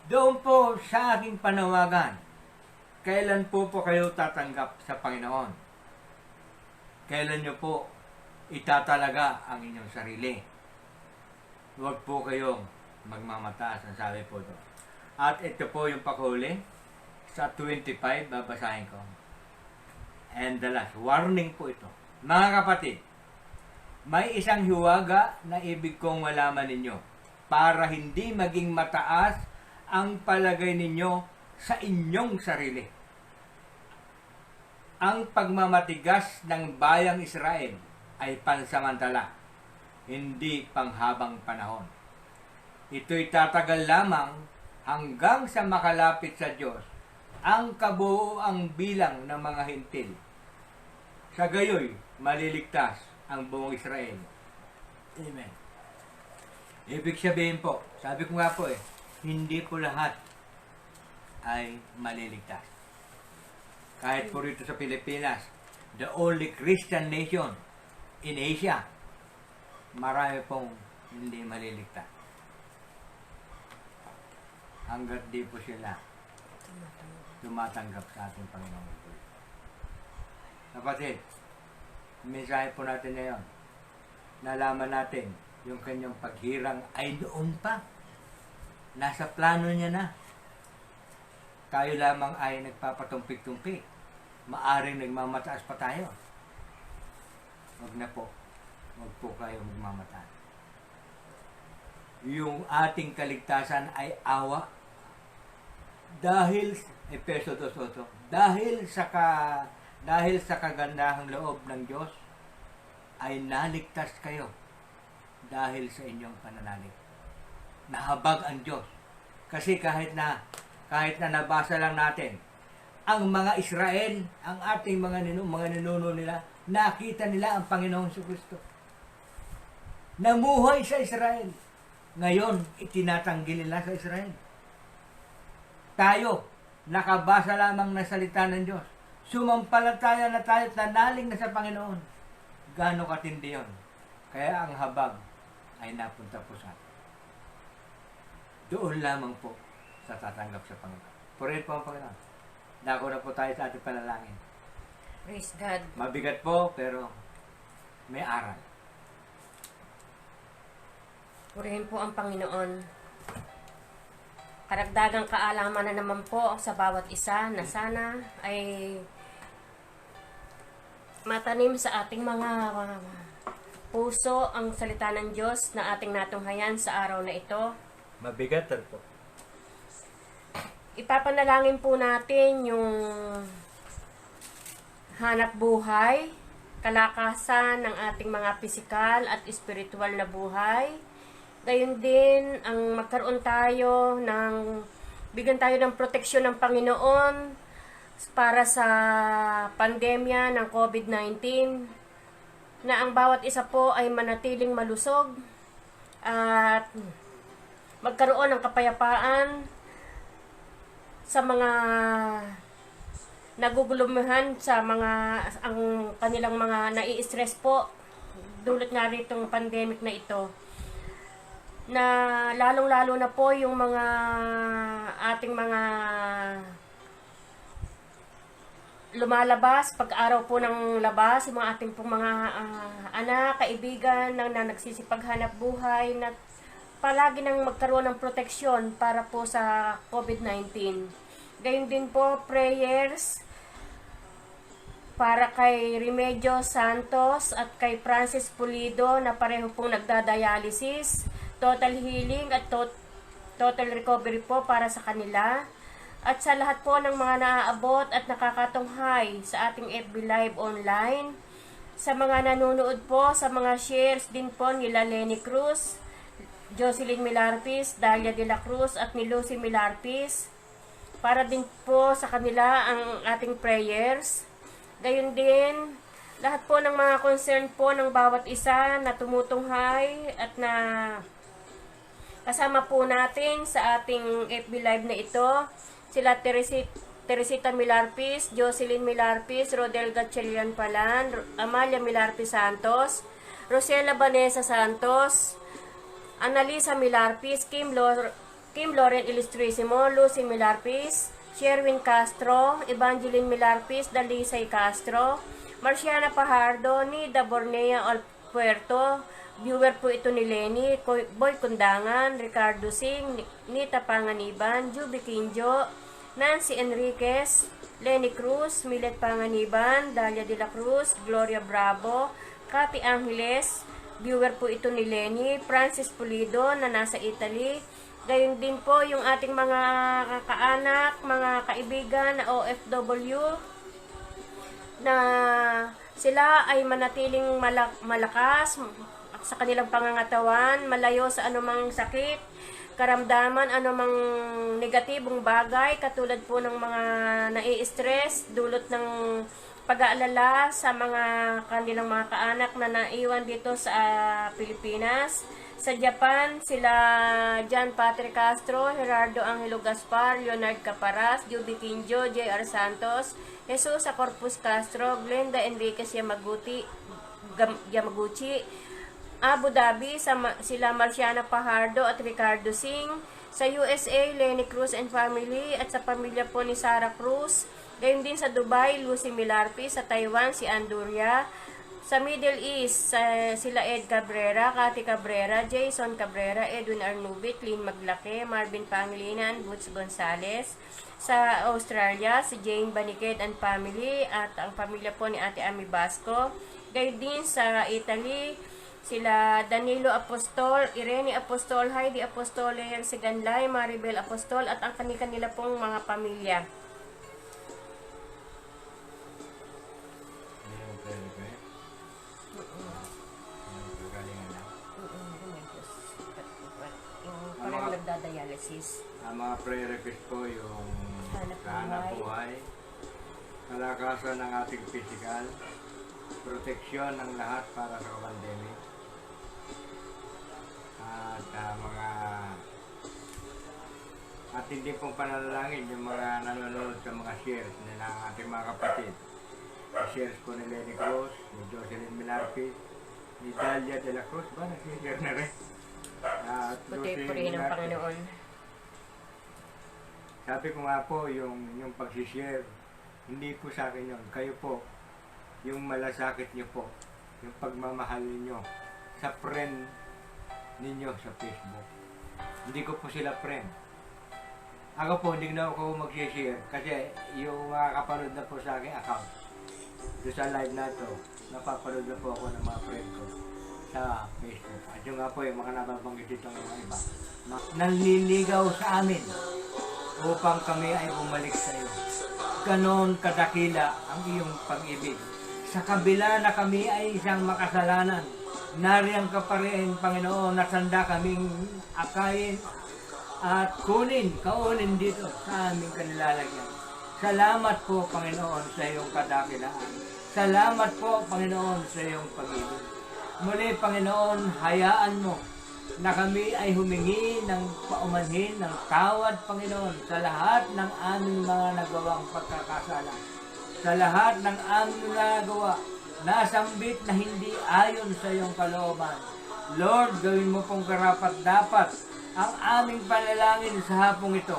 doon po sa aking panawagan, kailan po kayo tatanggap sa Panginoon? Kailan niyo po itatalaga ang inyong sarili? Huwag po kayong magmamataas, ang sabi po ito. At ito po yung paghuli sa 25, babasahin ko. And the last, warning po ito. Mga kapatid, may isang hiwaga na ibig kong malaman ninyo para hindi maging mataas ang palagay ninyo sa inyong sarili. Ang pagmamatigas ng bayang Israel ay pansamantala, hindi panghabang panahon. Ito'y tatagal lamang hanggang sa makalapit sa Diyos ang kabuoang bilang ng mga hintil. Sa gayoy, maliligtas ang buong Israel. Amen. Ibig sabihin po, sabi ko nga po hindi po lahat ay maliligtas. Kahit po rito sa Pilipinas, the only Christian nation in Asia, marami pong hindi maliligtas. Hanggat di po sila tumatanggap sa ating Panginoon. Kapatid, mensahe po natin ngayon, nalaman natin yung kanyang paghirang ay noon pa. Nasa plano niya na. Tayo lamang ay nagpapatumpik-tumpik. Maaring nagmamataas pa tayo. Huwag na po. Huwag po kayo magmamataas. Yung ating kaligtasan ay awa. Dahil, Efeso 2:8, dahil sa kagandahang loob ng Diyos, ay naligtas kayo dahil sa inyong pananalig. Nahabag ang Diyos. Kasi kahit na nabasa lang natin, ang mga Israel, ang ating mga ninuno nila, nakita nila ang Panginoong Jesucristo. Namuhay sa Israel. Ngayon, itinatanggi nila sa Israel. Tayo, nakabasa lamang ng salita ng Diyos. Sumampalataya na tayo at nanalig na sa Panginoon. Gaano katindi yun? Kaya ang habag ay napunta po sa atin. doon lamang po sa tatanggap sa Panginoon. Purihin po ang Panginoon. Dako na po tayo sa ating panalangin. Praise God. Mabigat po, pero may aral. Purihin po ang Panginoon. Karagdagang kaalaman na naman po sa bawat isa na sana ay matanim sa ating mga puso ang salita ng Diyos na ating natunghayan sa araw na ito. Mabigat po. Ipapanalangin po natin yung hanap buhay, kalakasan ng ating mga pisikal at espiritual na buhay. Gayon din ang magkaroon tayo ng, bigyan tayo ng proteksyon ng Panginoon para sa pandemya ng COVID-19, na ang bawat isa po ay manatiling malusog at magkaroon ng kapayapaan sa mga nagugulumihan sa mga ang kanilang mga nai-stress po dulot nga ritong pandemic na ito, na lalong-lalo na po yung mga ating mga lumalabas pag araw po ng labas, yung mga ating pong mga anak, kaibigan na nagsisipaghanap buhay, na palagi nang magkaroon ng proteksyon para po sa COVID-19. Gayon din po, prayers para kay Remedios Santos at kay Francis Pulido na pareho pong nagdadialysis. Total healing at total recovery po para sa kanila. At sa lahat po ng mga naaabot at nakakatunghay sa ating FB Live online, sa mga nanonood po, sa mga shares din po nila Lenny Cruz, Jocelyn Milarpis, Dalia de la Cruz at ni Lucy Milarpis, para din po sa kanila ang ating prayers. Gayon din, lahat po ng mga concern po ng bawat isa na tumutunghay at na kasama po natin sa ating FB Live na ito, sila Teresita Milarpis, Jocelyn Milarpis, Rodel Gatchalian Palan, Amalia Milarpis Santos, Rosela Vanessa Santos, Annalisa Milarpis, Kim Loren Ilustrisimo, Lucy Milarpis, Sherwin Castro, Evangeline Milarpis, Dalisay Castro, Marciana Pajardo, Nida Bornea Alpuerto, viewer po ito ni Lenny, Boy Kundangan, Ricardo Singh, Nita Panganiban, Juby Quinjo, Nancy Enriquez, Lenny Cruz, Milet Panganiban, Dalia de la Cruz, Gloria Bravo, Cathy Angeles, viewer po ito ni Lenny, Francis Pulido na nasa Italy. Gayon din po yung ating mga kaanak, mga kaibigan na OFW, na sila ay manatiling malakas sa kanilang pangangatawan, malayo sa anumang sakit, karamdaman, anumang negatibong bagay, katulad po ng mga nai-stress, dulot ng pag-aalala sa mga kanilang mga kaanak na naiwan dito sa Pilipinas. Sa Japan, sila John Patrick Castro, Gerardo Angelo Gaspar, Leonard Caparas, Juby Quinjo, J.R. Santos, Jesus sa Corpus Castro, Glenda Enriquez Yamaguchi, Abu Dhabi, sila Marciana Pajardo at Ricardo Singh. Sa USA, Lenny Cruz and family at sa pamilya po ni Sarah Cruz. Gayon din sa Dubai, Lucy Milarpis. Sa Taiwan, si Anduria. Sa Middle East, sila Ed Cabrera, Cathy Cabrera, Jason Cabrera, Edwin Arnubit, Lynn Maglake, Marvin Pangilinan, Butch Gonzales. Sa Australia, si Jane Baniked and family at ang pamilya po ni Ate Ami Basco. Gayon din sa Italy, sila Danilo Apostol, Irene Apostol, Heidi Apostol, Siganlay, Maribel Apostol at ang kanila pong mga pamilya. Parang nagdadialysis. Ang mga prayer request po yung hanap buhay, kalakasan ng ating physical, proteksyon ng lahat para sa pandemic, at mga atin din pong panalangin yung mga nanonood sa mga shares nila ang ating mga kapatid. Shares po ni Lenny Cruz, ni Jocelyn Milarpis, ni Dalia de la Cruz, ba nag-share na rin? At Purihin ng Panginoon. Sabi ko nga po, yung pag-share, hindi po sa akin yun. Kayo po, yung malasakit niyo po, yung pagmamahal niyo sa friend ninyo sa Facebook. Hindi ko po sila friend. Ako po, hindi na ako mag-share kasi yung mga kapanood na po sa aking account, doon sa live na ito, napapanood na po ako ng mga friend ko sa Facebook. At yung nga po, yung mga nababanggit dito ng mga iba, nanliligaw sa amin upang kami ay bumalik sa iyo. Ganon kadakila ang iyong pag-ibig. Sa kabila na kami ay isang makasalanan, nariyan ka pa rin, Panginoon, nasanda kaming akayin at kaunin dito sa aming kanilalagyan. Salamat po, Panginoon, sa iyong kadakilaan. Salamat po, Panginoon, sa iyong pag-ibig. Muli, Panginoon, hayaan mo na kami ay humingi ng paumanhin ng tawad, Panginoon, sa lahat ng aming mga nagawang pagkakasala. Sa lahat ng aming nagawa, nasambit na hindi ayon sa iyong kalooban. Lord, gawin mo pong karapat-dapat ang aming panalangin sa hapong ito,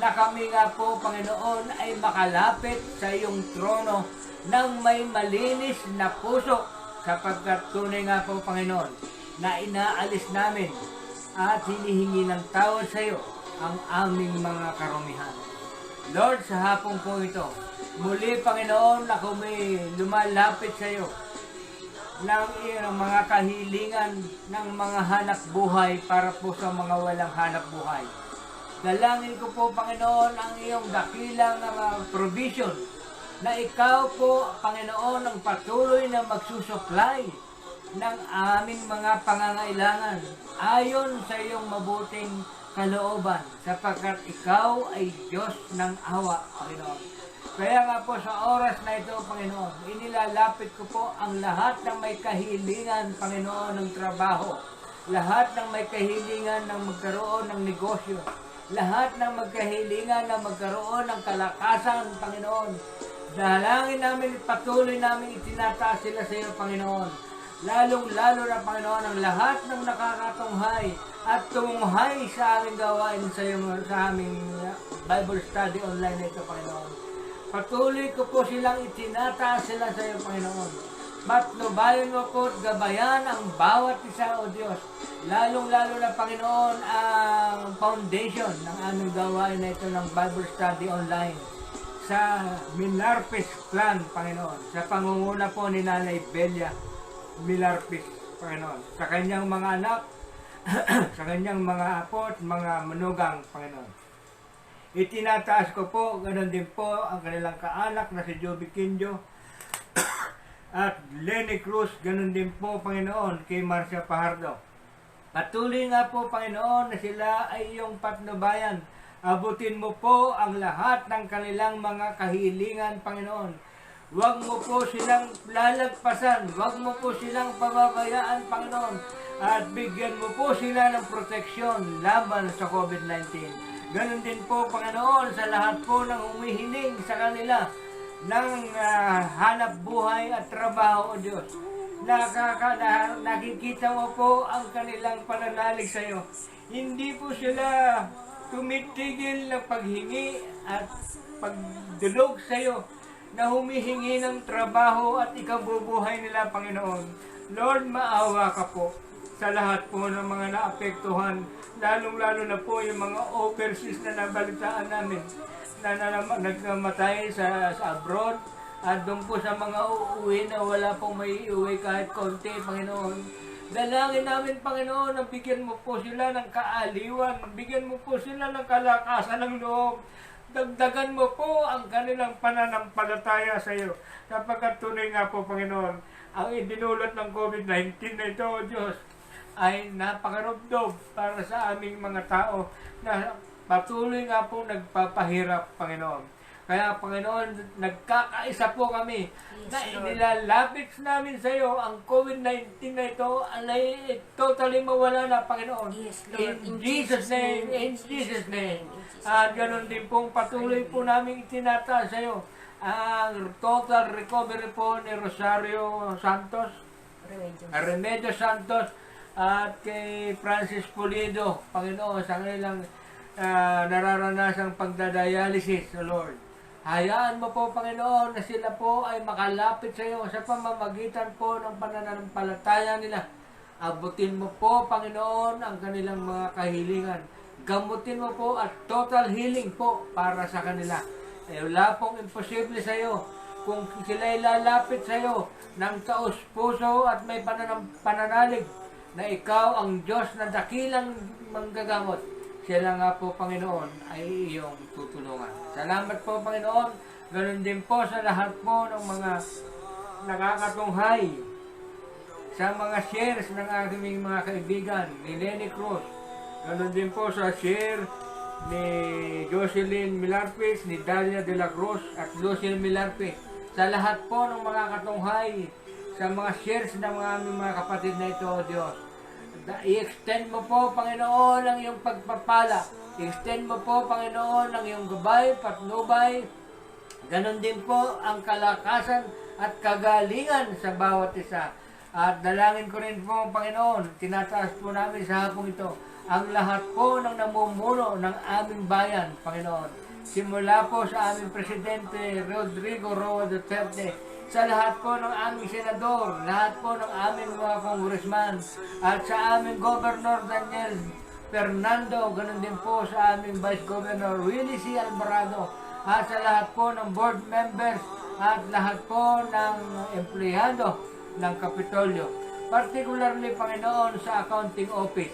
na kami nga po, Panginoon, ay makalapit sa iyong trono ng may malinis na puso, sapagkat tunay nga po, Panginoon, na inaalis namin at hinihingi ng tawad sa iyo ang aming mga karumihan. Lord, sa hapong po ito, muli, Panginoon, ako may lumalapit sa iyo ng mga kahilingan ng mga hanap buhay para po sa mga walang hanap buhay. Dalangin ko po, Panginoon, ang iyong dakilang provision na ikaw po, Panginoon, ang patuloy na magsusupply ng aming mga pangangailangan ayon sa iyong mabuting kalooban, sapagkat ikaw ay Diyos ng awa, Panginoon. Kaya nga po sa oras na ito, Panginoon, inilalapit ko po ang lahat ng may kahilingan, Panginoon, ng trabaho, lahat ng may kahilingan ng magkaroon ng negosyo, lahat ng magkahilingan na magkaroon ng kalakasan, Panginoon. Dalangin namin, patuloy namin itinataas sila sa iyo, Panginoon. Lalong-lalo na, Panginoon, ang lahat ng nakakatunghay at tunghay sa aming gawain sa aming Bible study online na ito, Panginoon. Patuloy ko po silang itinataas sila sa iyo, Panginoon. Patnubayan mo po at gabayan ang bawat isa, O Diyos. Lalong-lalo na, Panginoon, ang foundation ng aming gawain na ito ng Bible study online sa Milarpis Clan, Panginoon. Sa pangunguna po ni Nanay Belia Milarpis, Panginoon. Sa kanyang mga anak, sa kanyang mga apo at mga manugang, Panginoon. Itinataas ko po, ganoon din po ang kanilang kaanak na si Joby Quinjo at Lenny Cruz, ganoon din po, Panginoon, kay Marcia Pajardo. Patuloy nga po, Panginoon, na sila ay iyong patnubayan. Abutin mo po ang lahat ng kanilang mga kahilingan, Panginoon. Huwag mo po silang lalagpasan, huwag mo po silang pababayaan, Panginoon, at bigyan mo po sila ng proteksyon laban sa COVID-19. Ganon din po, Panginoon, sa lahat po ng humihiling sa kanila ng hanap buhay at trabaho, O Diyos. Nakikita mo po ang kanilang pananalig sa iyo. Hindi po sila tumitigil ng paghingi at pagdulog sa iyo na humihingi ng trabaho at ikabubuhay nila, Panginoon. Lord, maawa ka po sa lahat po ng mga naapektuhan, lalong-lalo na po yung mga overseas na nabalitaan namin na nagkamatay sa abroad at doon po sa mga uuwi na wala pong may iuwi kahit konti, Panginoon. Dalangin namin, Panginoon, na bigyan mo po sila ng kaaliwan, bigyan mo po sila ng kalakasan ng loob. Dagdagan mo po ang kanilang pananampalataya sa iyo. Sapagkat tunay nga po, Panginoon, ang idinulot ng COVID-19 na ito, O Diyos, ay napakarubdob para sa aming mga tao na patuloy nga po nagpapahirap, Panginoon. Kaya, Panginoon, nagkakaisa po kami na inilalapit namin sa iyo ang COVID-19 na ito ay totally mawala na, Panginoon. Yes, Lord. In Jesus' name, in Jesus' name. At ganoon din pong patuloy po namin itinataas sa iyo ang total recovery po ni Rosario Santos, Remedios Santos, at kay Francis Pulido, Panginoon, sa kanilang nararanasang pagdadialysis, O Lord. Hayaan mo po, Panginoon, na sila po ay makalapit sa iyo sa pamamagitan po ng pananampalataya nila. Abutin mo po, Panginoon, ang kanilang mga kahilingan. Gamutin mo po at total healing po para sa kanila. Wala pong imposible sa iyo. Kung sila'y lalapit sa iyo ng taos puso at may pananalig na ikaw ang Diyos na dakilang manggagamot, sila nga po, Panginoon, ay iyong tutulungan. Salamat po, Panginoon. Ganon din po sa lahat po ng mga nakakatunghay sa mga shares ng aking mga kaibigan ni Lenny Cruz. Ganon din po sa share ni Jocelyn Milarpes, ni Dalia de la Cruz at Lucille Milarpes. Sa lahat po ng mga katunghay sa mga shares ng aming mga kapatid na ito, O Diyos. I-extend mo po, Panginoon, ang iyong pagpapala. I-extend mo po, Panginoon, ang iyong gabay, patnubay. Ganon din po ang kalakasan at kagalingan sa bawat isa. At dalangin ko rin po, Panginoon, tinataas po namin sa hapong ito, ang lahat po ng namumuno ng aming bayan, Panginoon. Simula po sa aming Presidente Rodrigo Roa Duterte, sa lahat po ng aming senador, lahat po ng aming mga congressman, at sa aming Governor Daniel Fernando, ganun din po sa aming Vice Governor Willie C. Alvarado, at sa lahat po ng board members, at lahat po ng empleyado ng Kapitolyo. Particularly, Panginoon, sa accounting office,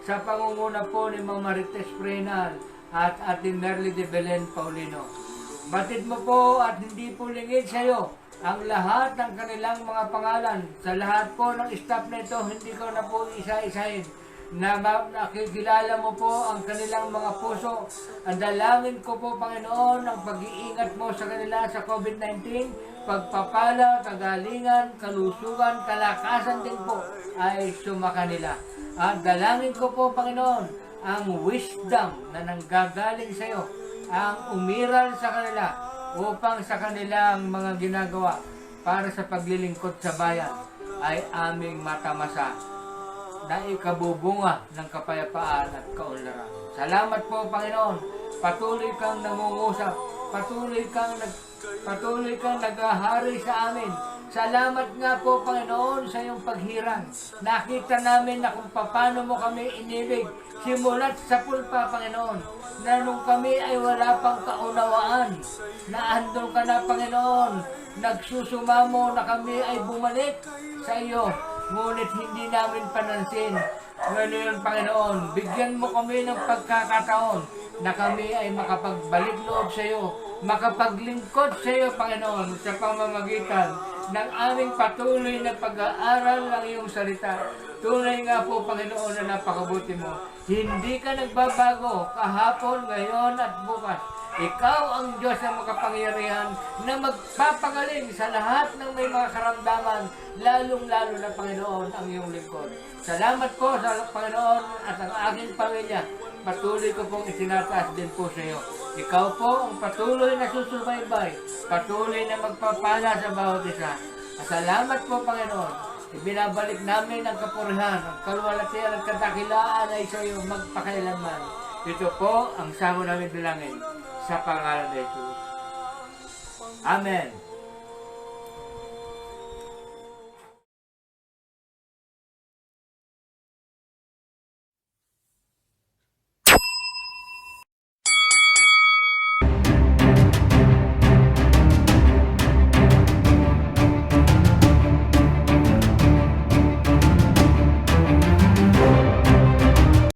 sa pangunguna po ni Ma'am Marites Prenal at Ate Merly de Belen Paulino. Batid mo po at hindi po lingid sa iyo ang lahat ng kanilang mga pangalan. Sa lahat po ng staff na ito, hindi ko na po isa-isahin. Nakikilala mo po ang kanilang mga puso. Ang dalangin ko po, Panginoon, ang pag-iingat mo sa kanila sa COVID-19, pagpapala, kagalingan, kalusugan, kalakasan din po ay sumakanila. At dalangin ko po, Panginoon, ang wisdom na nanggagaling sa iyo, ang umiral sa kanila, upang sa kanilang mga ginagawa para sa paglilingkod sa bayan ay aming matamasa na ikabubunga ng kapayapaan at kaunlaran. Salamat po, Panginoon. Patuloy kang nangungusap. Patuloy kang naghahari sa amin. Salamat nga po, Panginoon, sa iyong paghirang. Nakita namin na kung paano mo kami inibig. Simulat sa pulpa, Panginoon, na nung kami ay wala pang kaunawaan, na andun ka na, Panginoon, nagsusumamo na kami ay bumalik sa iyo, ngunit hindi namin panansin. Ngayon, Panginoon, bigyan mo kami ng pagkakataon na kami ay makapagbalik loob sa iyo, makapaglingkod sa iyo, Panginoon, sa pamamagitan ng aming patuloy na pag-aaral ng iyong salita. Tunay nga po, Panginoon, na napakabuti mo. Hindi ka nagbabago kahapon, ngayon at bukas. Ikaw ang Diyos na makapangyarihan na magpapagaling sa lahat ng may mga karamdaman, lalong-lalo na, Panginoon, ang iyong lingkod. Salamat po sa Panginoon at ang aking pamilya. Patuloy ko pong itinataas din po sa iyo. Ikaw po ang patuloy na susubaybay, patuloy na magpapala sa bawat isa. Salamat po, Panginoon. Ibinabalik namin ang kapurihan, ang kalwalatian at kadakilaan ay sa iyo magpakailanman. Ito po ang samo namin bilangin sa pangalan ni Jesus. Amen.